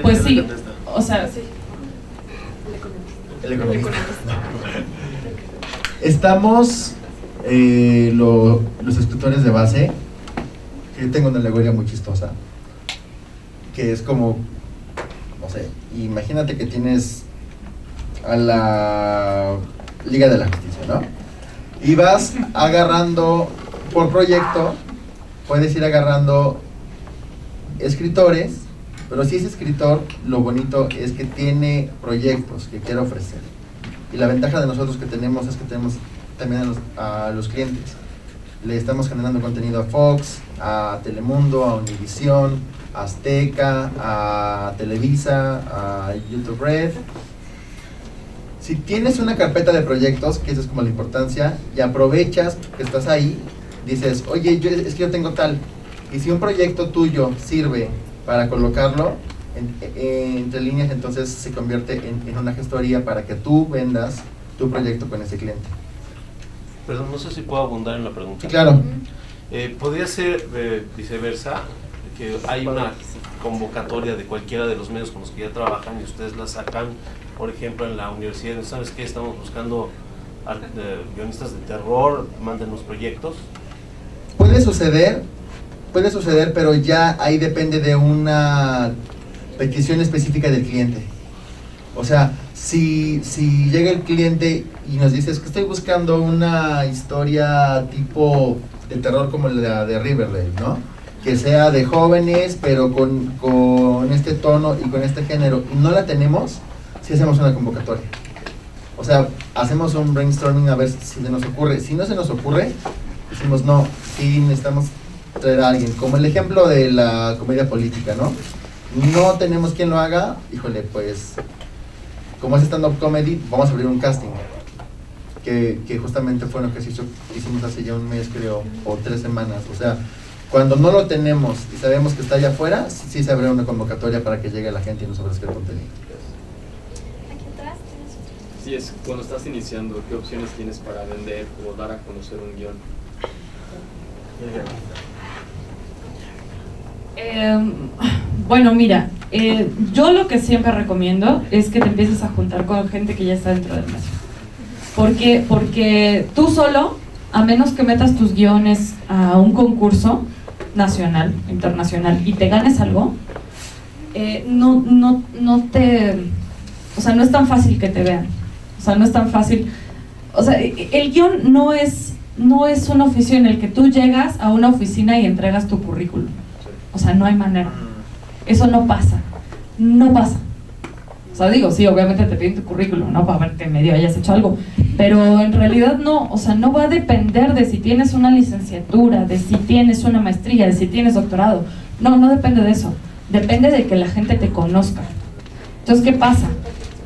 S3: Pues sí, o sea, sí.
S5: El economista. Estamos los escritores de base, que yo tengo una alegoría muy chistosa, que es como, no sé, imagínate que tienes a la Liga de la Justicia, ¿no? Y vas agarrando por proyecto, puedes ir agarrando escritores, pero si es escritor, lo bonito es que tiene proyectos que quiere ofrecer. Y la ventaja de nosotros que tenemos es que tenemos también a los clientes. Le estamos generando contenido a Fox, a Telemundo, a Univisión, a Azteca, a Televisa, a YouTube Red. Si tienes una carpeta de proyectos, que esa es como la importancia, y aprovechas que estás ahí, dices, oye, es que yo tengo tal. Y si un proyecto tuyo sirve para colocarlo entre líneas, entonces se convierte en una gestoría para que tú vendas tu proyecto con ese cliente.
S11: Perdón, no sé si puedo abundar en la pregunta.
S5: Sí, claro.
S11: ¿Podría ser viceversa, que hay una convocatoria de cualquiera de los medios con los que ya trabajan y ustedes la sacan, por ejemplo, en la universidad? ¿Sabes qué? Estamos buscando guionistas de terror, mándenos proyectos.
S5: Puede suceder, pero ya ahí depende de una petición específica del cliente. O sea, si llega el cliente y nos dice, es que estoy buscando una historia tipo de terror como la de Riverdale, ¿no? Que sea de jóvenes, pero con este tono y con este género, y no la tenemos, si hacemos una convocatoria. O sea, hacemos un brainstorming a ver si se nos ocurre. Si no se nos ocurre, decimos, no, sí necesitamos traer a alguien. Como el ejemplo de la comedia política, ¿no? No tenemos quien lo haga, híjole, pues, como es stand-up comedy, vamos a abrir un casting. Que justamente fue lo que hicimos hace ya un mes, creo, o 3 semanas. O sea, cuando no lo tenemos y sabemos que está allá afuera, sí se abre una convocatoria para que llegue la gente y nos ofrezca el contenido.
S9: Sí, es cuando estás iniciando, ¿qué opciones tienes para vender o dar a conocer un guión?
S3: Bueno, mira, yo lo que siempre recomiendo es que te empieces a juntar con gente que ya está dentro del medio. Porque tú solo, a menos que metas tus guiones a un concurso nacional, internacional, y te ganes algo, no es tan fácil que te vean. O sea, no es tan fácil. O sea, el guión no es un oficio en el que tú llegas a una oficina y entregas tu currículum. O sea, no hay manera. Eso no pasa. No pasa. O sea, digo, sí, obviamente te piden tu currículum, ¿no? Para ver que medio hayas hecho algo. Pero en realidad no. O sea, no va a depender de si tienes una licenciatura, de si tienes una maestría, de si tienes doctorado. No depende de eso. Depende de que la gente te conozca. Entonces, ¿qué pasa?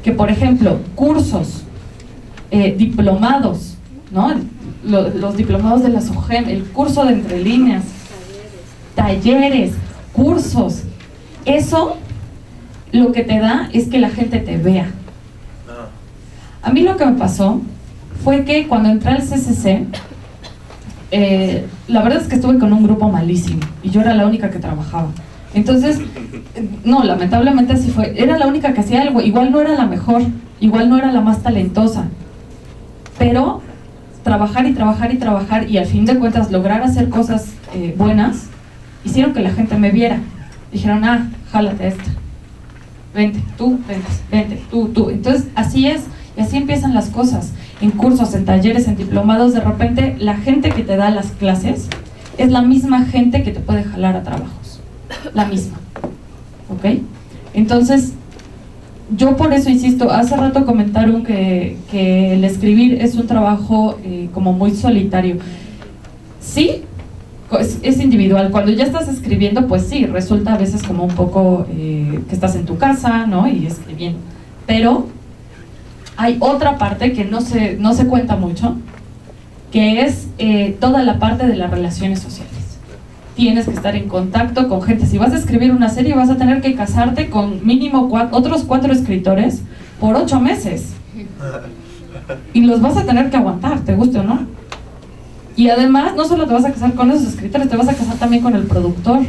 S3: Que, por ejemplo, cursos, diplomados, ¿no? Los diplomados de la SOGEM, el curso de Entre Líneas, talleres, cursos, eso lo que te da es que la gente te vea. A mí lo que me pasó fue que cuando entré al CCC, la verdad es que estuve con un grupo malísimo y yo era la única que trabajaba. Entonces, no, lamentablemente así fue. Era la única que hacía algo. Igual no era la mejor, igual no era la más talentosa, pero trabajar y trabajar y trabajar y al fin de cuentas lograr hacer cosas buenas hicieron que la gente me viera. Dijeron, ah, jálate esta, vente, tú, vente, tú. Entonces así es, y así empiezan las cosas. En cursos, en talleres, en diplomados, de repente la gente que te da las clases es la misma gente que te puede jalar a trabajos, la misma, ¿ok? Entonces yo por eso insisto. Hace rato comentaron que el escribir es un trabajo como muy solitario. Sí, es individual. Cuando ya estás escribiendo, pues sí, resulta a veces como un poco que estás en tu casa, ¿no? Y escribiendo. Pero hay otra parte que no se cuenta mucho, que es toda la parte de las relaciones sociales. Tienes que estar en contacto con gente. Si vas a escribir una serie, vas a tener que casarte con mínimo otros 4 escritores por 8 meses. Y los vas a tener que aguantar, te guste o no. Y además, no solo te vas a casar con esos escritores, te vas a casar también con el productor.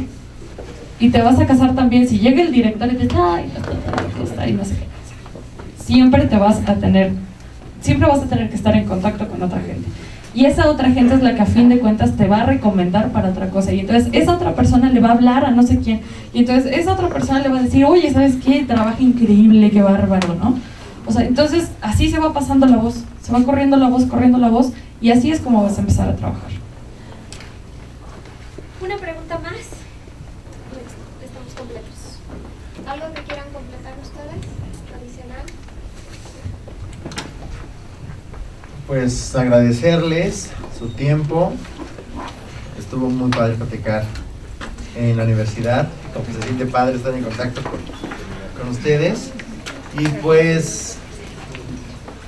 S3: Y te vas a casar también, si llega el director y te dice, ay, no sé qué. Siempre vas a tener que estar en contacto con otra gente. Y esa otra gente es la que a fin de cuentas te va a recomendar para otra cosa. Y entonces esa otra persona le va a hablar a no sé quién. Y entonces esa otra persona le va a decir, oye, ¿sabes qué? Trabaja increíble, qué bárbaro, ¿no? O sea, entonces así se va pasando la voz. Se va corriendo la voz. Y así es como vas a empezar a trabajar.
S6: Una pregunta más. Estamos completos. ¿Algo que quieran completar ustedes? Adicional.
S5: Pues agradecerles su tiempo. Estuvo muy padre platicar en la universidad. Se siente padre estar en contacto con ustedes. Y pues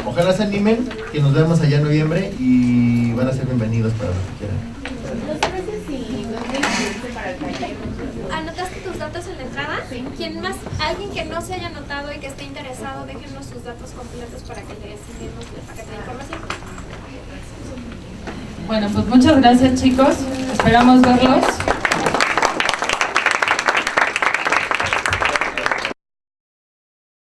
S5: ojalá se animen, que nos vemos allá en noviembre y van a ser bienvenidos para lo que quieran.
S8: Los precios y dónde inscribirse para el taller.
S6: ¿Anotaste tus datos en la entrada? Sí. ¿Quién más? Alguien que no se haya anotado y que esté interesado, déjenos sus datos completos para que les enviemos el paquete de información.
S3: Bueno, pues muchas gracias, chicos. Esperamos verlos.